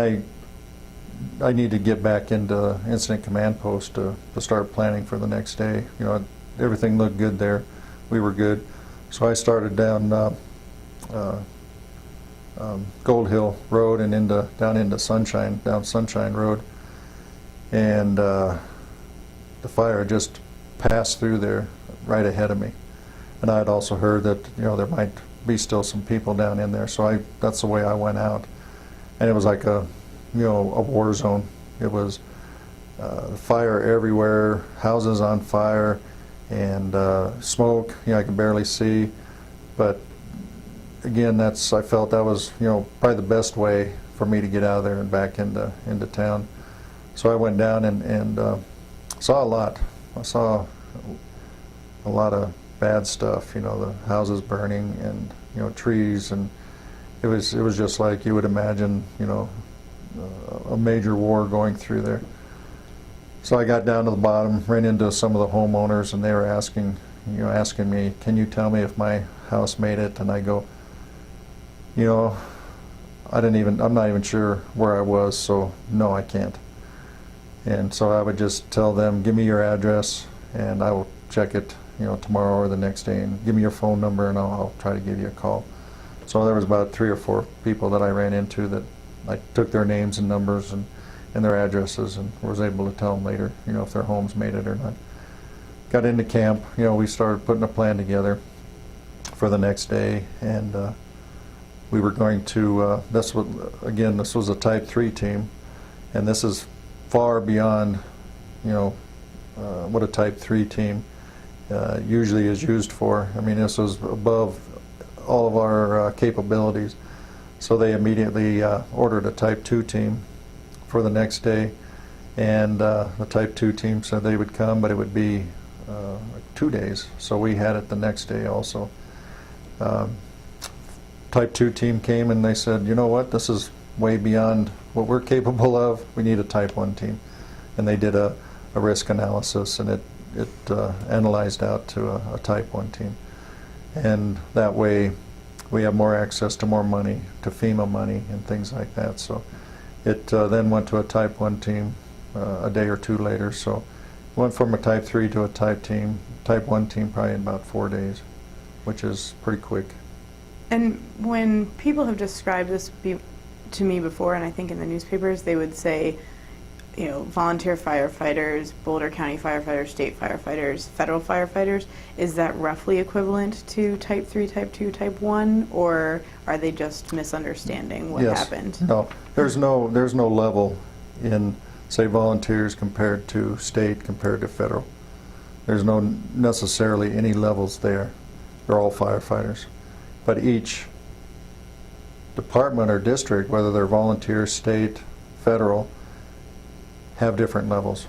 I need to get back into incident command post to start planning for the next day. Everything looked good there. We were good. So I started down Gold Hill Road and down into Sunshine Road, and the fire just passed through there right ahead of me. And I had also heard that there might be still some people down in there, so that's the way I went out. And it was like a war zone. It was fire everywhere, houses on fire, and smoke. I could barely see, but again, I felt that was probably the best way for me to get out of there and back into town. So I went down and saw a lot. I saw a lot of bad stuff. The houses burning and trees, and it was just like you would imagine a major war going through there. So I got down to the bottom, ran into some of the homeowners, and they were asking me, "Can you tell me if my house made it?" And I go, I'm not even sure where I was, so no, I can't. And so I would just tell them, give me your address, and I will check it, tomorrow or the next day, and give me your phone number, and I'll try to give you a call. So there was about 3 or 4 people that I ran into that I took their names and numbers and their addresses, and was able to tell them later, if their homes made it or not. Got into camp, we started putting a plan together for the next day, and we were going to, this was a Type 3 team, and this is far beyond, what a Type 3 team usually is used for. I mean, this was above all of our capabilities. So they immediately ordered a Type 2 team for the next day, and the Type 2 team said they would come, but it would be 2 days. So we had it the next day also. Type 2 team came and they said, you know what, this is way beyond what we're capable of. We need a Type 1 team. And they did a risk analysis, and analyzed out to a type 1 team. And that way we have more access to more money, to FEMA money and things like that. So it then went to a type 1 team a day or two later. So went from a type 3 to a type 1 team probably in about 4 days, which is pretty quick. And when people have described this to me before, and I think in the newspapers, they would say, you know, volunteer firefighters, Boulder County firefighters, state firefighters, federal firefighters. Is that roughly equivalent to type 3, type 2, type 1, or are they just misunderstanding what happened? No, there's no level in, say, volunteers compared to state compared to federal. There's no necessarily any levels there. They're all firefighters. But each department or district, whether they're volunteer, state, federal, have different levels.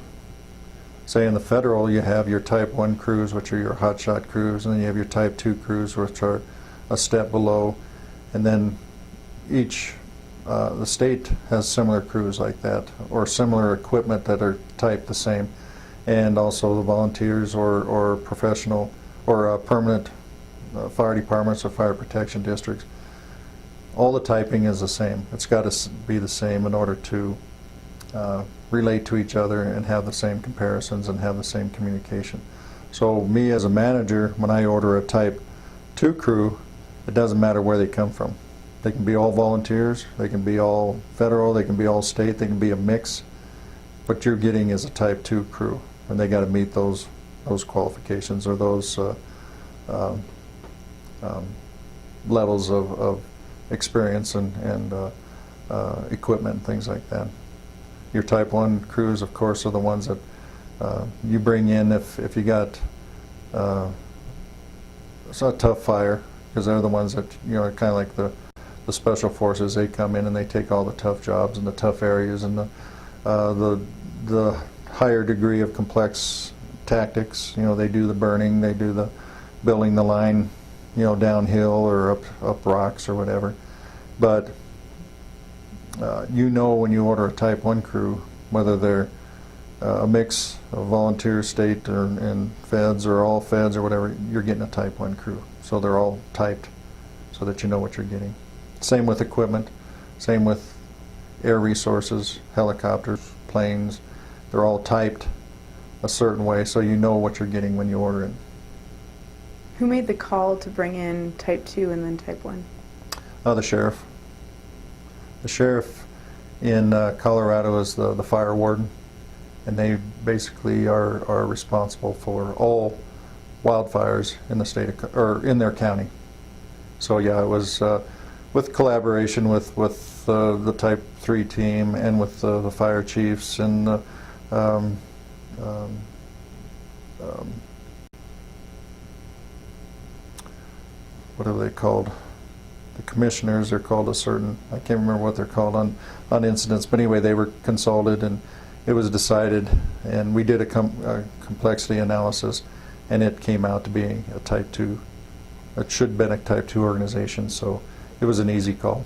Say in the federal, you have your type 1 crews, which are your hotshot crews, and then you have your type 2 crews, which are a step below, and then each, the state has similar crews like that, or similar equipment that are typed the same, and also the volunteers or professional or permanent fire departments or fire protection districts. All the typing is the same. It's got to be the same in order to relate to each other and have the same comparisons and have the same communication. So me as a manager, when I order a type 2 crew, it doesn't matter where they come from. They can be all volunteers, they can be all federal, they can be all state, they can be a mix. What you're getting is a type 2 crew, and they got to meet those qualifications or those levels of experience and equipment and things like that. Your type 1 crews, of course, are the ones that you bring in if you got it's not a tough fire, because they're the ones that, you know, kind of like the special forces. They come in and they take all the tough jobs and the tough areas and the higher degree of complex tactics. You know, they do the burning, they do the building the line, you know, downhill or up rocks or whatever. But you know when you order a type 1 crew, whether they're a mix of volunteer, state, and feds, or all feds or whatever, you're getting a type 1 crew. So they're all typed so that you know what you're getting. Same with equipment, same with air resources, helicopters, planes. They're all typed a certain way so you know what you're getting when you order it. Who made the call to bring in type 2 and then type 1? The sheriff. The sheriff in Colorado is the fire warden, and they basically are responsible for all wildfires in the state of, or in their county. So yeah, it was with collaboration with the type 3 team and with the fire chiefs and the what are they called? The commissioners are called a certain, I can't remember what they're called on incidents, but anyway, they were consulted and it was decided, and we did a complexity analysis, and it came out to being a type 2. It should have been a type 2 organization, so it was an easy call.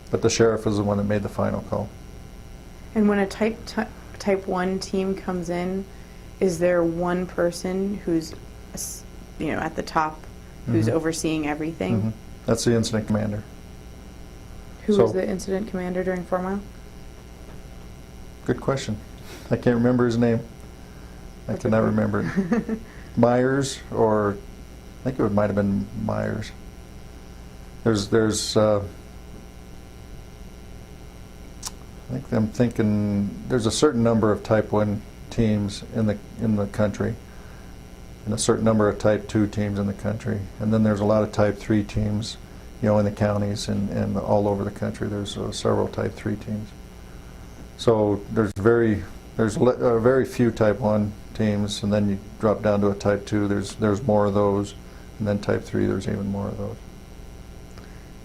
But the sheriff was the one that made the final call. And when a type 1 team comes in, is there one person who's, you know, at the top, who's overseeing everything? That's the incident commander. Who was the incident commander during Fourmile? Good question. I can't remember his name. I cannot remember it. Myers, or I think it might have been Myers. I think I'm thinking there's a certain number of type 1 teams in the country, and a certain number of type 2 teams in the country, and then there's a lot of type 3 teams, you know, in the counties and all over the country. There's several type 3 teams. So there's very few type 1 teams, and then you drop down to a type 2. There's more of those, and then type 3. There's even more of those.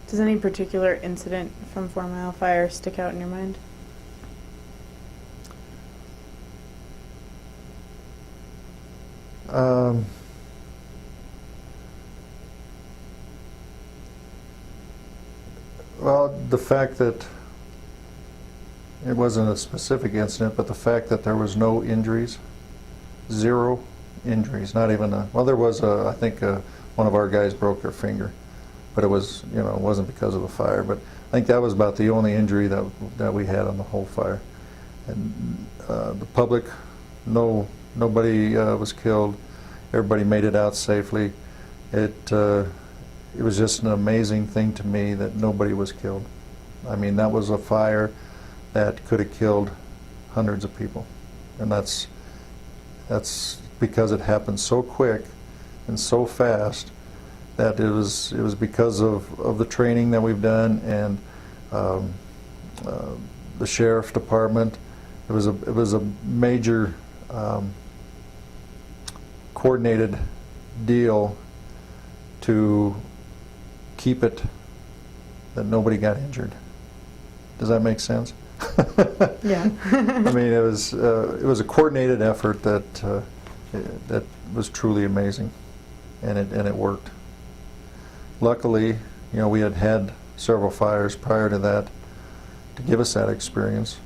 Does any particular incident from Fourmile Fire stick out in your mind? Well, the fact that it wasn't a specific incident, but the fact that there was no injuries 0 injuries, not even a, well, there was a, I think one of our guys broke their finger, but it was, you know, it wasn't because of the fire, but I think that was about the only injury that we had on the whole fire. And the public, nobody was killed. Everybody made it out safely. It was just an amazing thing to me that nobody was killed. I mean, that was a fire that could have killed hundreds of people, and that's because it happened so quick and so fast that it was because of the training that we've done and the sheriff department. It was a major coordinated deal to keep it that nobody got injured. Does that make sense? Yeah. I mean, it was a coordinated effort that was truly amazing, and it worked. Luckily, you know, we had several fires prior to that to give us that experience,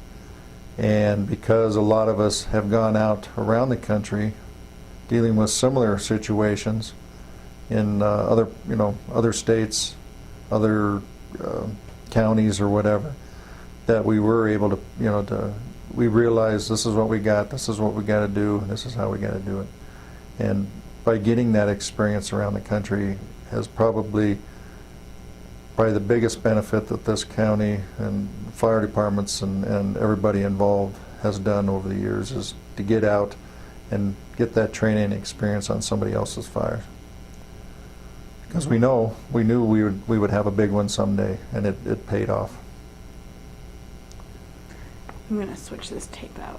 and because a lot of us have gone out around the country dealing with similar situations in other states, other counties or whatever, that we were able to, we realized this is what we got, this is what we got to do, this is how we got to do it. And by getting that experience around the country has probably the biggest benefit that this county and fire departments and everybody involved has done over the years, is to get out and get that training experience on somebody else's fires. Because we knew we would have a big one someday, and it paid off. I'm going to switch this tape out.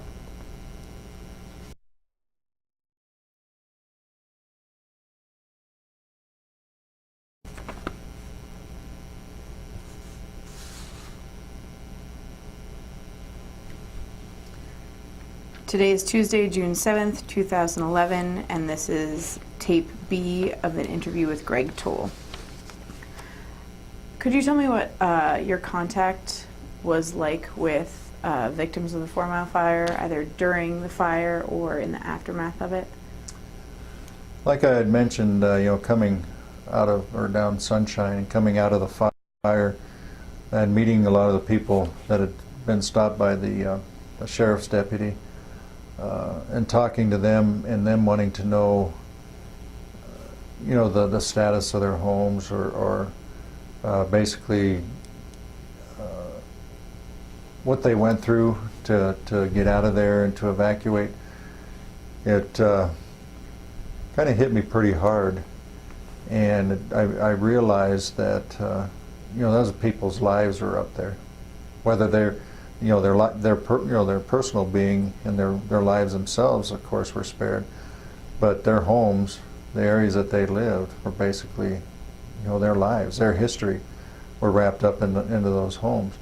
Today is Tuesday, June 7th, 2011, and this is tape B of an interview with Greg Toll. Could you tell me what your contact was like with victims of the Fourmile Fire, either during the fire or in the aftermath of it? Like I had mentioned, coming out of, or down Sunshine, and coming out of the fire and meeting a lot of the people that had been stopped by the sheriff's deputy, and talking to them and them wanting to know, the status of their homes or basically what they went through to get out of there and to evacuate. It kind of hit me pretty hard, and I realized that those people's lives are up there, whether they're their personal being and their lives themselves, of course, were spared, but their homes, the areas that they lived, were basically, their lives, their history, were wrapped up into those homes.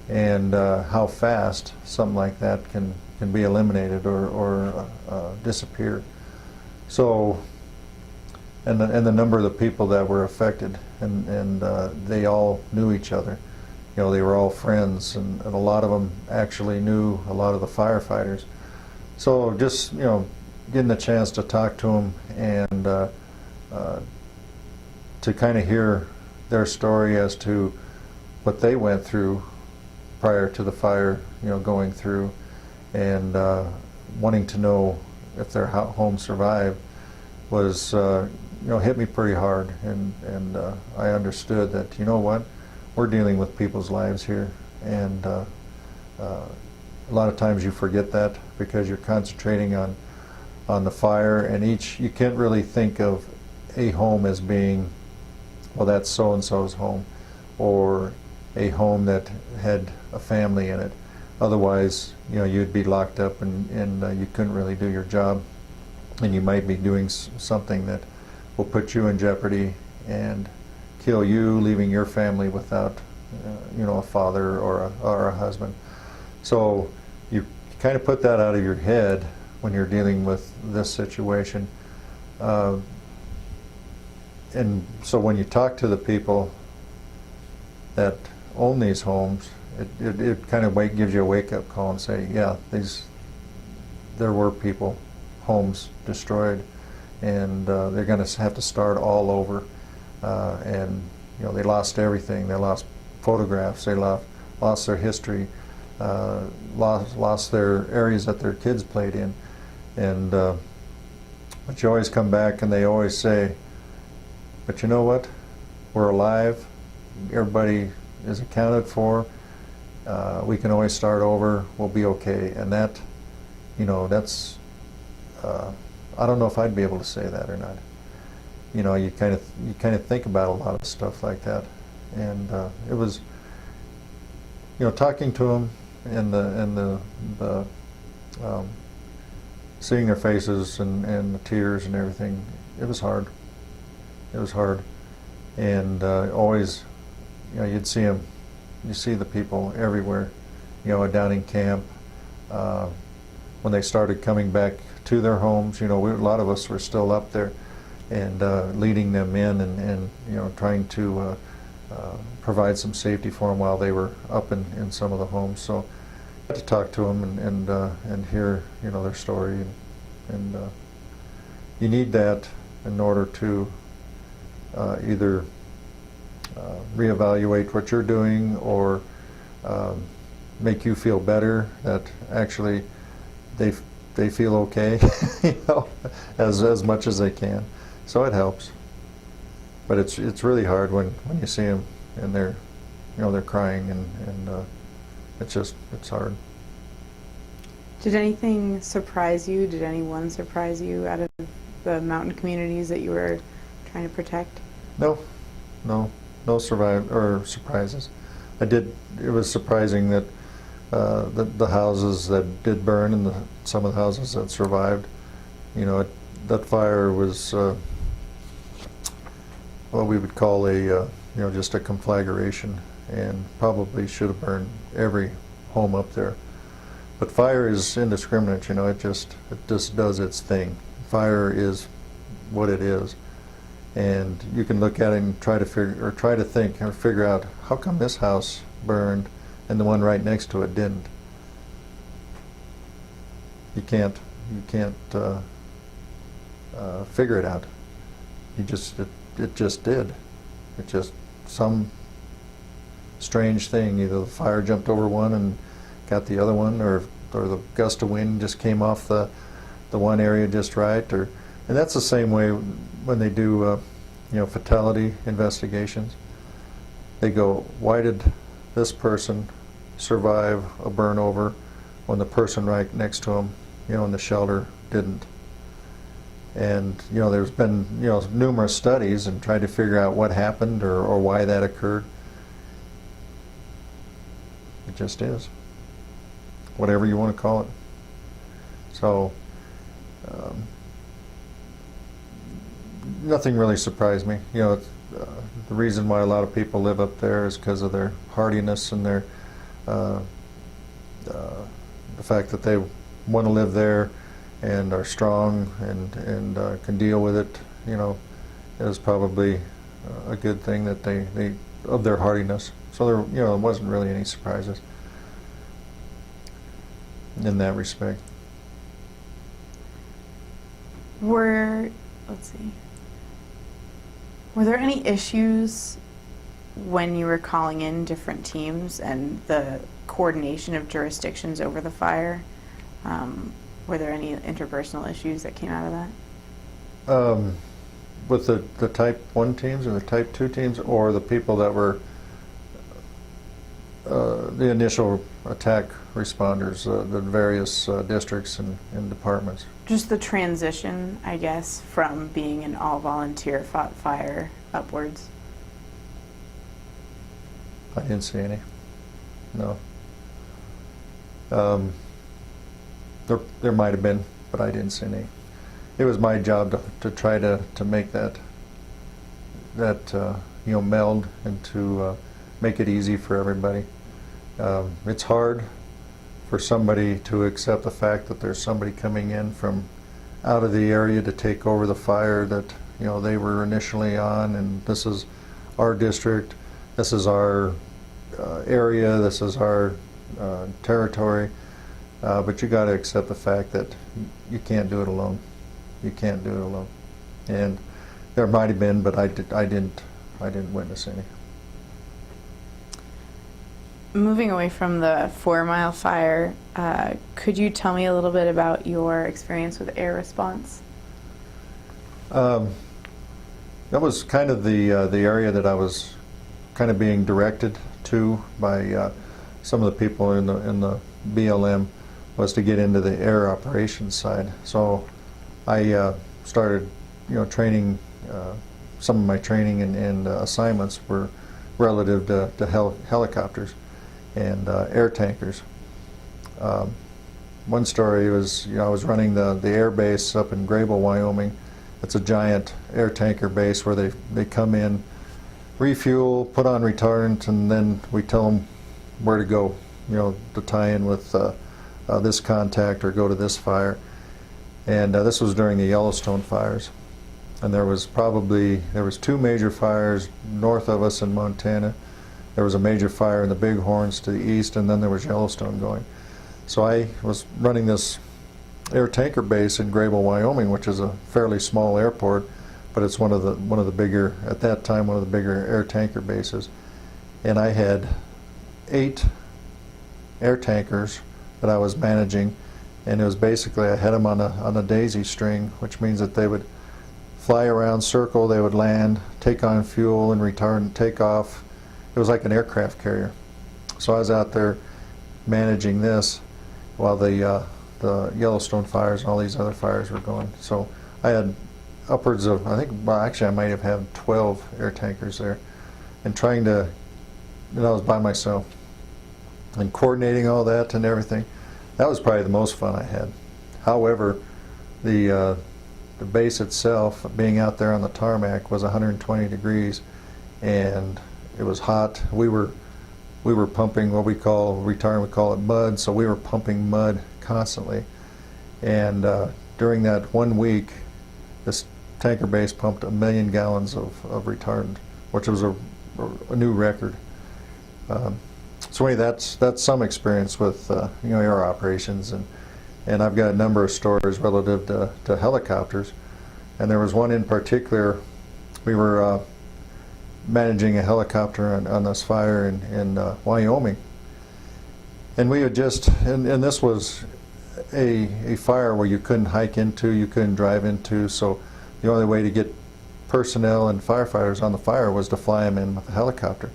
And how fast something like that can be eliminated or disappear. So, and the number of the people that were affected, and they all knew each other. They were all friends, and a lot of them actually knew a lot of the firefighters. So just, getting a chance to talk to them and to kind of hear their story as to what they went through prior to the fire, going through, and wanting to know if their home survived, was, hit me pretty hard, and I understood that, we're dealing with people's lives here, and a lot of times you forget that because you're concentrating on the fire, and you can't really think of a home as being, well, that's so-and-so's home, or a home that had a family in it. Otherwise, you'd be locked up and you couldn't really do your job, and you might be doing something that will put you in jeopardy and kill you, leaving your family without, a father or a husband. So you kind of put that out of your head when you're dealing with this situation. And so when you talk to the people that own these homes, it kind of gives you a wake-up call and say, yeah, there were people, homes destroyed, and they're going to have to start all over. And they lost everything. They lost photographs. They lost their history. Lost their areas that their kids played in. And but you always come back and they always say, but you know what? We're alive. Everybody is accounted for. We can always start over. We'll be okay. And that, that's, I don't know if I'd be able to say that or not. You kind of think about a lot of stuff like that. And it was, talking to them and the seeing their faces and the tears and everything, it was hard. It was hard. And always, you'd see them, you see the people everywhere, down in camp. When they started coming back to their homes, a lot of us were still up there and leading them in and trying to provide some safety for them while they were up in some of the homes. So I had to talk to them and hear their story, and you need that in order to either reevaluate what you're doing or make you feel better that actually they feel okay, as much as they can. So it helps. But it's really hard when you see them and they're crying and it's hard. Did anything surprise you? Did anyone surprise you out of the mountain communities that you were trying to protect? No surprises. It was surprising that the houses that did burn and some of the houses that survived, that fire was what we would call just a conflagration, and probably should have burned every home up there. But fire is indiscriminate, it just does its thing. Fire is what it is. And you can look at it and try to think or figure out, how come this house burned and the one right next to it didn't? You can't figure it out. It just did. It just some strange thing. Either the fire jumped over one and got the other one, or the gust of wind just came off the one area just right. And that's the same way when they do fatality investigations. They go, why did this person survive a burn over when the person right next to him, in the shelter, didn't? And there's been numerous studies and tried to figure out what happened or why that occurred. It just is, whatever you want to call it. So nothing really surprised me. The reason why a lot of people live up there is because of their hardiness and their the fact that they want to live there and are strong and can deal with it. Is probably a good thing that they of their hardiness. So there wasn't really any surprises in that respect. Were there any issues when you were calling in different teams and the coordination of jurisdictions over the fire? Were there any interpersonal issues that came out of that? With the Type 1 teams or the Type 2 teams, or the people that were the initial attack responders, the various districts and departments? Just the transition, I guess, from being an all-volunteer fought fire upwards. I didn't see any. No. There might have been, but I didn't see any. It was my job to try to make that meld and to make it easy for everybody. It's hard for somebody to accept the fact that there's somebody coming in from out of the area to take over the fire that they were initially on, and this is our district, this is our area, this is our territory, but you got to accept the fact that you can't do it alone. You can't do it alone. And there might have been, but I didn't witness any. Moving away from the Fourmile fire, could you tell me a little bit about your experience with air response? That was kind of the area that I was kind of being directed to by some of the people in the BLM, was to get into the air operations side. So I started, training. Some of my training and assignments were relative to helicopters and air tankers. One story was, I was running the air base up in Grable, Wyoming. It's a giant air tanker base where they come in, refuel, put on retardant, and then we tell them where to go, to tie in with this contact or go to this fire. And this was during the Yellowstone fires. And there was two major fires north of us in Montana. There was a major fire in the Bighorns to the east, and then there was Yellowstone going. So I was running this air tanker base in Grable, Wyoming, which is a fairly small airport, but it's one of the bigger, at that time, one of the bigger air tanker bases. And I had 8 air tankers that I was managing, and it was basically, I had them on a daisy string, which means that they would fly around, circle, they would land, take on fuel and retardant, take off. It was like an aircraft carrier. So I was out there managing this while the Yellowstone fires and all these other fires were going. So I had upwards of, actually I might have had 12 air tankers there, and trying to, I was by myself, and coordinating all that and everything. That was probably the most fun I had. However, the base itself, being out there on the tarmac, was 120 degrees, and it was hot. We were pumping what we call retardant, we call it mud, so we were pumping mud constantly. And during that 1 week, this tanker base pumped 1 million gallons of retardant, which was a new record. So anyway, that's some experience with air operations, and I've got a number of stories relative to helicopters. And there was one in particular. We were managing a helicopter on this fire in Wyoming, and we had and this was a fire where you couldn't hike into, you couldn't drive into, so the only way to get personnel and firefighters on the fire was to fly them in with a helicopter.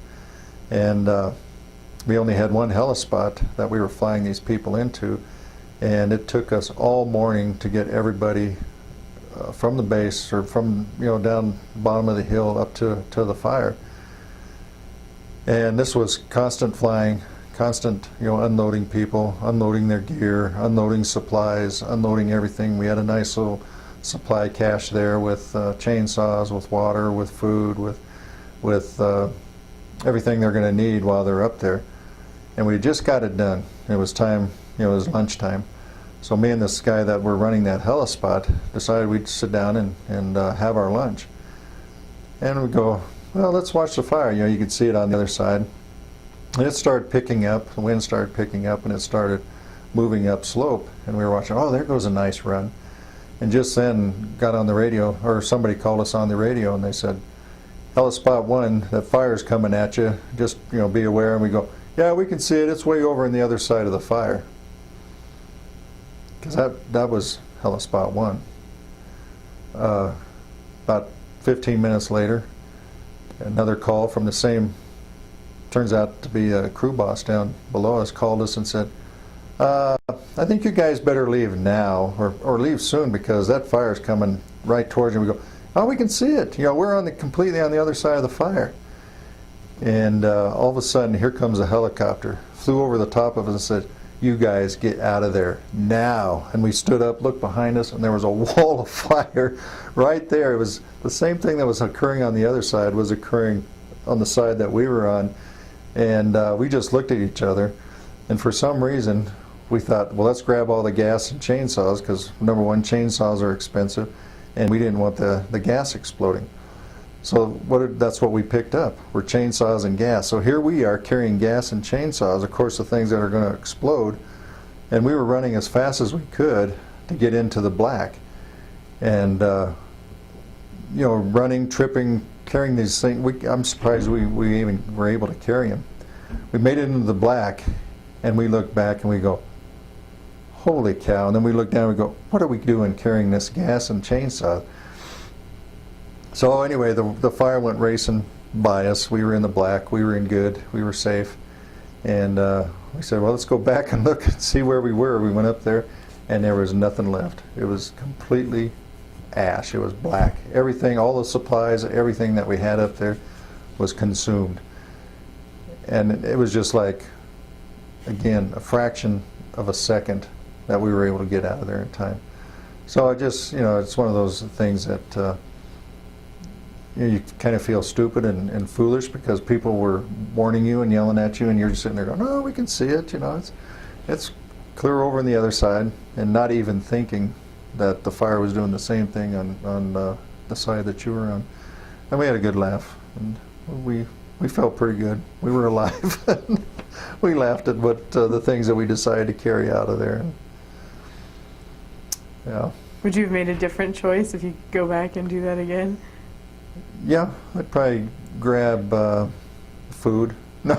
And we only had one helispot that we were flying these people into, and it took us all morning to get everybody from the base, or from down the bottom of the hill up to the fire. And this was constant flying, constant unloading people, unloading their gear, unloading supplies, unloading everything. We had a nice little supply cache there with chainsaws, with water, with food, with everything they're going to need while they're up there. And we just got it done. It was time, it was lunchtime. So me and this guy that were running that helispot decided we'd sit down and have our lunch. And we go, well, let's watch the fire. You could see it on the other side. And it started picking up, the wind started picking up, and it started moving up slope. And we were watching, oh, there goes a nice run. And just then got on the radio, or somebody called us on the radio, and they said, Helispot 1, that fire's coming at you, just be aware. And we go, yeah, we can see it, it's way over on the other side of the fire. Because that was Helispot 1. About 15 minutes later, another call from the same, turns out to be a crew boss down below us, called us and said, I think you guys better leave now, or leave soon, because that fire's coming right towards you. We go, oh, we can see it. We're completely on the other side of the fire. And all of a sudden, here comes a helicopter, flew over the top of us and said, you guys get out of there now. And we stood up, looked behind us, and there was a wall of fire right there. It was the same thing that was occurring on the other side was occurring on the side that we were on. And we just looked at each other, and for some reason we thought, well, let's grab all the gas and chainsaws, because number one, chainsaws are expensive, and we didn't want the gas exploding. So that's what we picked up, were chainsaws and gas. So here we are carrying gas and chainsaws, of course the things that are going to explode, And we were running as fast as we could to get into the black. And, you know, running, tripping, carrying these things. I'm surprised we even were able to carry them. We made it into the black, and we look back and we go, holy cow. And then we look down and we go, what are we doing carrying this gas and chainsaw? So anyway, the fire went racing by us. We were in the black. We were in good. We were safe. And we said, well, let's go back and look and see where we were. We went up there, and there was nothing left. It was completely ash. It was black. Everything, all the supplies, everything that we had up there was consumed. And it was just like, again, a fraction of a second that we were able to get out of there in time. So I just, you know, it's one of those things that you kind of feel stupid and foolish because people were warning you and yelling at you, and you're just sitting there going, "Oh, we can see it. You know, it's clear over on the other side," and not even thinking that the fire was doing the same thing on the side that you were on. And we had a good laugh, and we felt pretty good. We were alive. We laughed at what the things that we decided to carry out of there. Yeah. Would you have made a different choice if you could go back and do that again? Yeah, I'd probably grab food. No,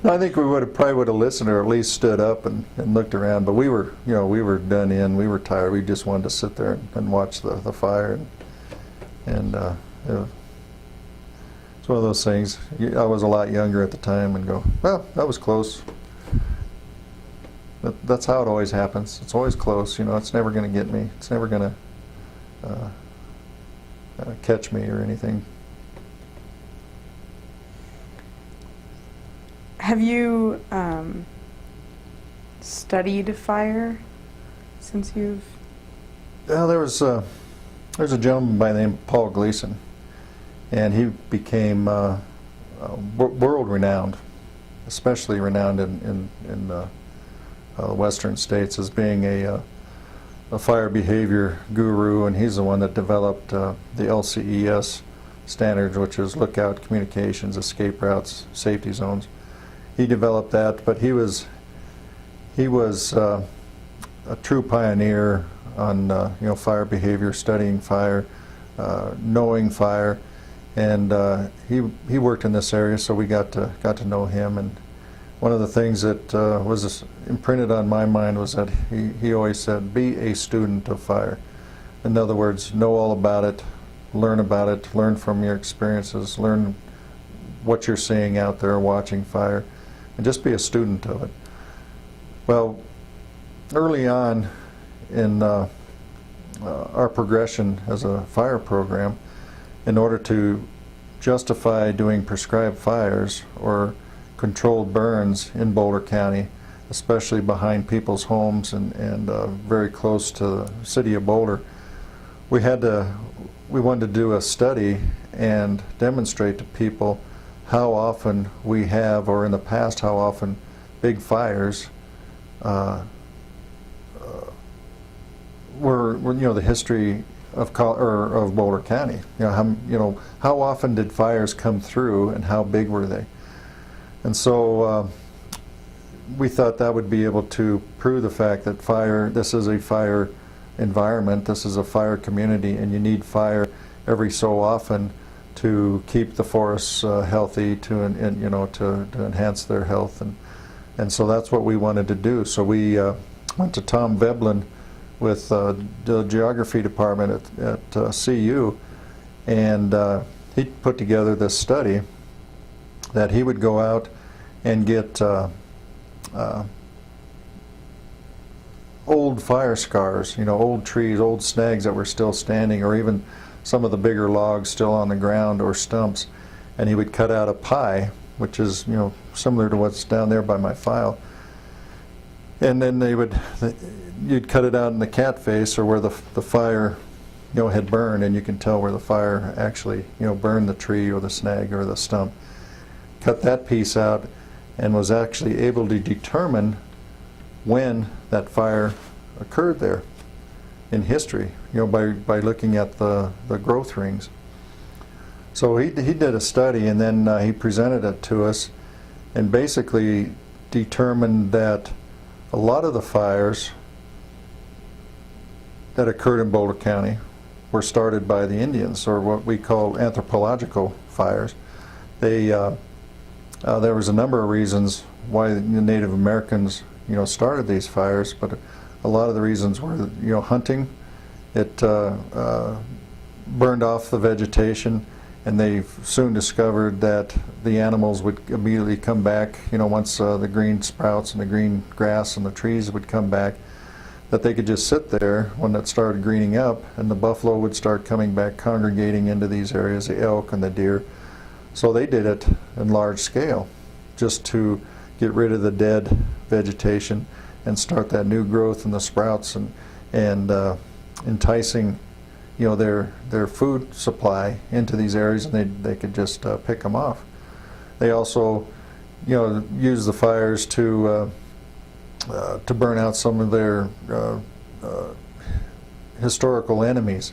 I think we probably would have listened, or at least stood up and looked around. But we were, you know, we were done in. We were tired. We just wanted to sit there and watch the fire. And it's one of those things. I was a lot younger at the time, and go, well, that was close. That's how it always happens. It's always close. You know, it's never going to get me. It's never going to catch me or anything. Have you studied fire since you've? Well, there's a gentleman by the name of Paul Gleason, and he became world renowned, especially renowned in the western states as being a fire behavior guru, and he's the one that developed the LCES standards, which is lookout, communications, escape routes, safety zones. He developed that, but he was a true pioneer on you know, fire behavior, studying fire, knowing fire, and he worked in this area, so we got to know him. And one of the things that was imprinted on my mind was that he always said, be a student of fire. In other words, know all about it, learn from your experiences, learn what you're seeing out there watching fire, and just be a student of it. Well, early on in our progression as a fire program, in order to justify doing prescribed fires or controlled burns in Boulder County, especially behind people's homes and very close to the city of Boulder, we wanted to do a study and demonstrate to people how often we have, or in the past, how often big fires were, you know, the history of Boulder County. You know, how often did fires come through, and how big were they? And so we thought that would be able to prove the fact that this is a fire environment, this is a fire community, and you need fire every so often to keep the forests healthy, to enhance their health, and so that's what we wanted to do. So we went to Tom Veblen with the geography department at CU, and he put together this study that he would go out and get old fire scars, you know, old trees, old snags that were still standing, or even some of the bigger logs still on the ground, or stumps, and he would cut out a pie, which is, you know, similar to what's down there by my file, and then you'd cut it out in the cat face, or where the fire, you know, had burned, and you can tell where the fire actually, you know, burned the tree or the snag or the stump. Cut that piece out, and was actually able to determine when that fire occurred there in history, you know, by looking at the growth rings. So he did a study, and then he presented it to us, and basically determined that a lot of the fires that occurred in Boulder County were started by the Indians, or what we call anthropological fires. There was a number of reasons why the Native Americans, started these fires, but a lot of the reasons were, hunting. It burned off the vegetation, and they soon discovered that the animals would immediately come back, once the green sprouts and the green grass and the trees would come back, that they could just sit there when it started greening up, and the buffalo would start coming back, congregating into these areas, the elk and the deer. So they did it in large scale, just to get rid of the dead vegetation and start that new growth in the sprouts, and enticing their food supply into these areas, and they could just pick them off. They also used the fires to burn out some of their historical enemies.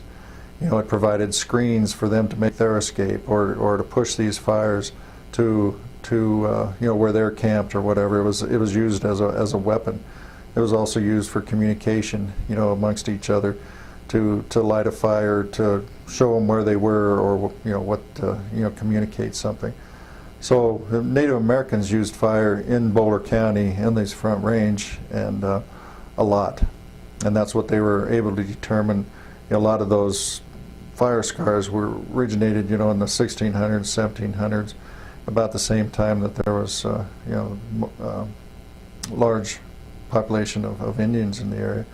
It provided screens for them to make their escape, or to push these fires to where they're camped or whatever. It was used as a weapon. It was also used for communication, amongst each other, to light a fire, to show them where they were, or communicate something. So the Native Americans used fire in Boulder County, in this Front Range, and a lot. And that's what they were able to determine. A lot of those fire scars were originated, in the 1600s, 1700s, about the same time that there was, large population of Indians in the area.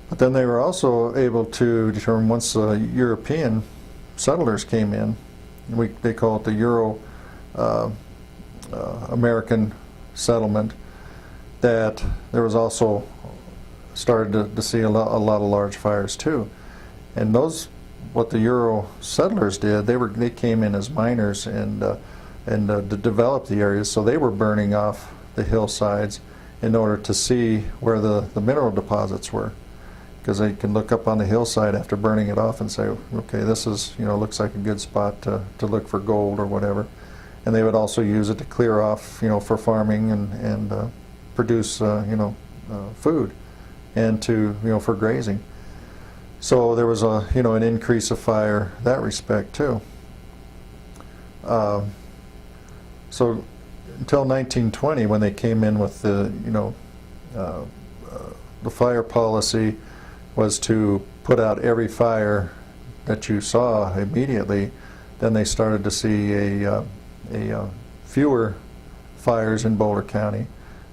But then they were also able to determine, once European settlers came in, they call it the Euro-American settlement, that there was also started to see a lot of large fires too. And what the Euro settlers did, they came in as miners and to develop the areas, so they were burning off the hillsides in order to see where the mineral deposits were, because they can look up on the hillside after burning it off and say, okay, this is, looks like a good spot to look for gold or whatever. And they would also use it to clear off, for farming and produce, food, and for grazing. So there was an increase of fire in that respect too. So until 1920, when they came in with the fire policy was to put out every fire that you saw immediately, then they started to see fewer fires in Boulder County,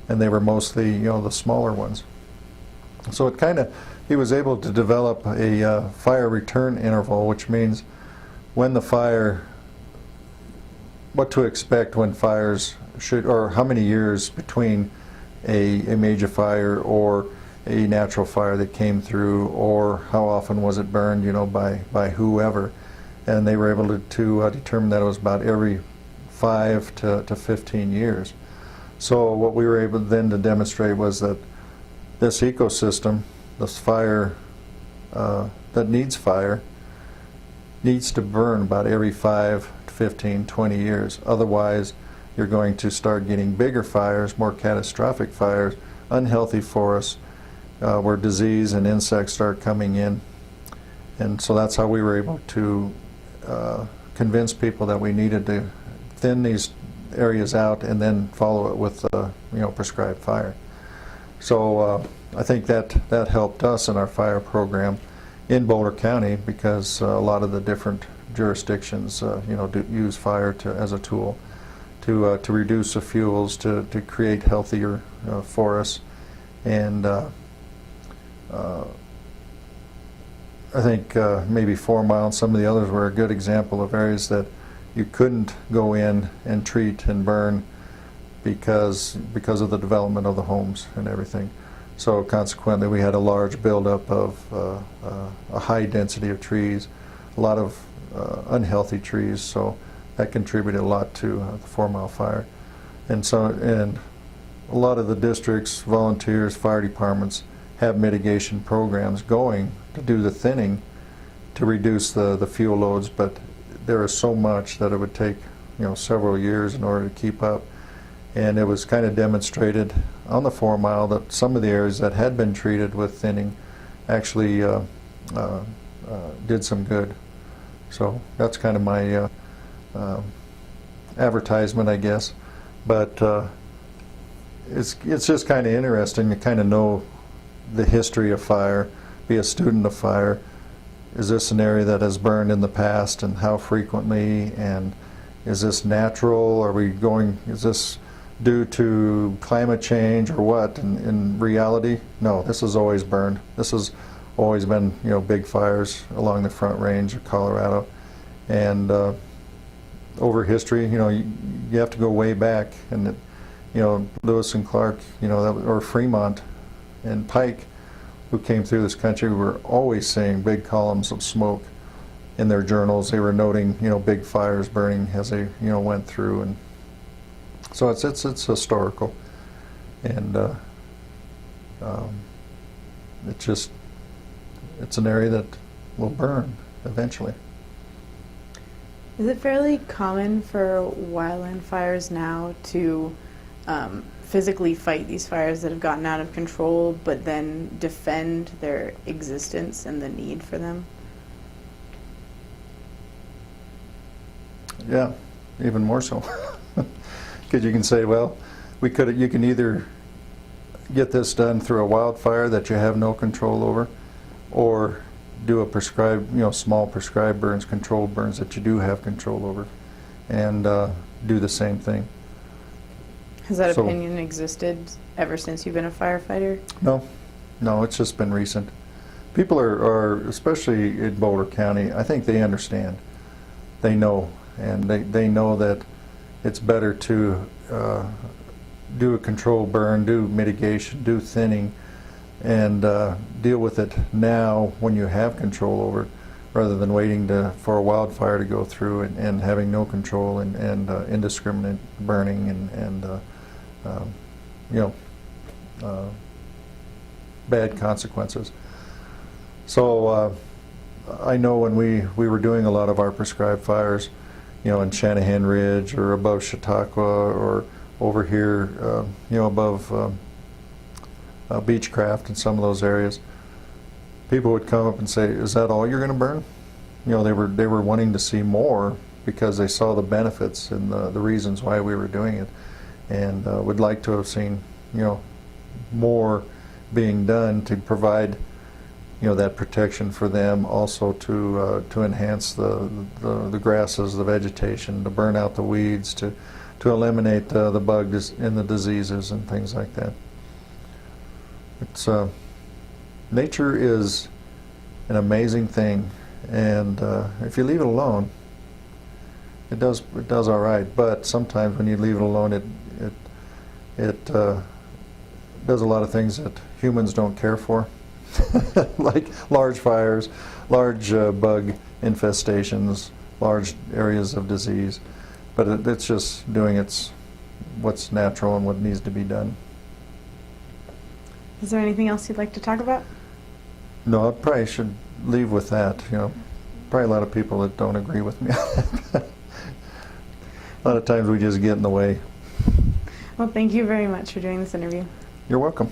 and they were mostly the smaller ones. So he was able to develop a fire return interval, which means when the fire, what to expect when fires should, or how many years between a major fire or a natural fire that came through, or how often was it burned, by whoever. And they were able to determine that it was about every 5 to 15 years. So what we were able then to demonstrate was that this ecosystem, this fire that needs fire, needs to burn about every 5 to 15, 20 years. Otherwise, you're going to start getting bigger fires, more catastrophic fires, unhealthy forests, where disease and insects start coming in. And so that's how we were able to convince people that we needed to thin these areas out and then follow it with prescribed fire. So I think that helped us in our fire program in Boulder County, because a lot of the different jurisdictions do use fire as a tool to reduce the fuels, to create healthier forests. And I think maybe Fourmile and some of the others were a good example of areas that you couldn't go in and treat and burn because of the development of the homes and everything. So consequently, we had a large buildup of a high density of trees, a lot of unhealthy trees. So that contributed a lot to the Fourmile fire. And a lot of the districts, volunteers, fire departments have mitigation programs going to do the thinning to reduce the fuel loads, but there is so much that it would take several years in order to keep up. And it was kind of demonstrated on the 4 mile that some of the areas that had been treated with thinning actually did some good. So that's kind of my advertisement, I guess. But it's just kind of interesting to kind of know the history of fire, be a student of fire. Is this an area that has burned in the past, and how frequently, and is this natural? Is this due to climate change or what? In reality, no, this has always burned. This has always been, big fires along the Front Range of Colorado. And over history, you have to go way back. And, Lewis and Clark, or Fremont and Pike, who came through this country, were always seeing big columns of smoke in their journals. They were noting, big fires burning as they, went through. And so it's historical, and it's an area that will burn eventually. Is it fairly common for wildland fires now to physically fight these fires that have gotten out of control, but then defend their existence and the need for them? Yeah, even more so. Because you can say, well, you can either get this done through a wildfire that you have no control over, or do a prescribed, small prescribed burns, controlled burns that you do have control over, and do the same thing. Has that opinion existed ever since you've been a firefighter? No, it's just been recent. People are especially in Boulder County, I think they understand. They know, and they know that it's better to do a controlled burn, do mitigation, do thinning, and deal with it now when you have control over it, rather than waiting for a wildfire to go through and having no control and indiscriminate burning and bad consequences. So I know when we were doing a lot of our prescribed fires, in Shanahan Ridge or above Chautauqua or over here, above Beechcraft and some of those areas, people would come up and say, "Is that all you're going to burn?" They were wanting to see more because they saw the benefits and the reasons why we were doing it, and would like to have seen, more being done to provide, that protection for them, also to enhance the grasses, the vegetation, to burn out the weeds, to eliminate the bugs and the diseases and things like that. It's nature is an amazing thing, and if you leave it alone, it does all right. But sometimes when you leave it alone, it does a lot of things that humans don't care for, like large fires, large bug infestations, large areas of disease. But it's just doing what's natural and what needs to be done. Is there anything else you'd like to talk about? No, I probably should leave with that. Probably a lot of people that don't agree with me. A lot of times we just get in the way. Well, thank you very much for doing this interview. You're welcome.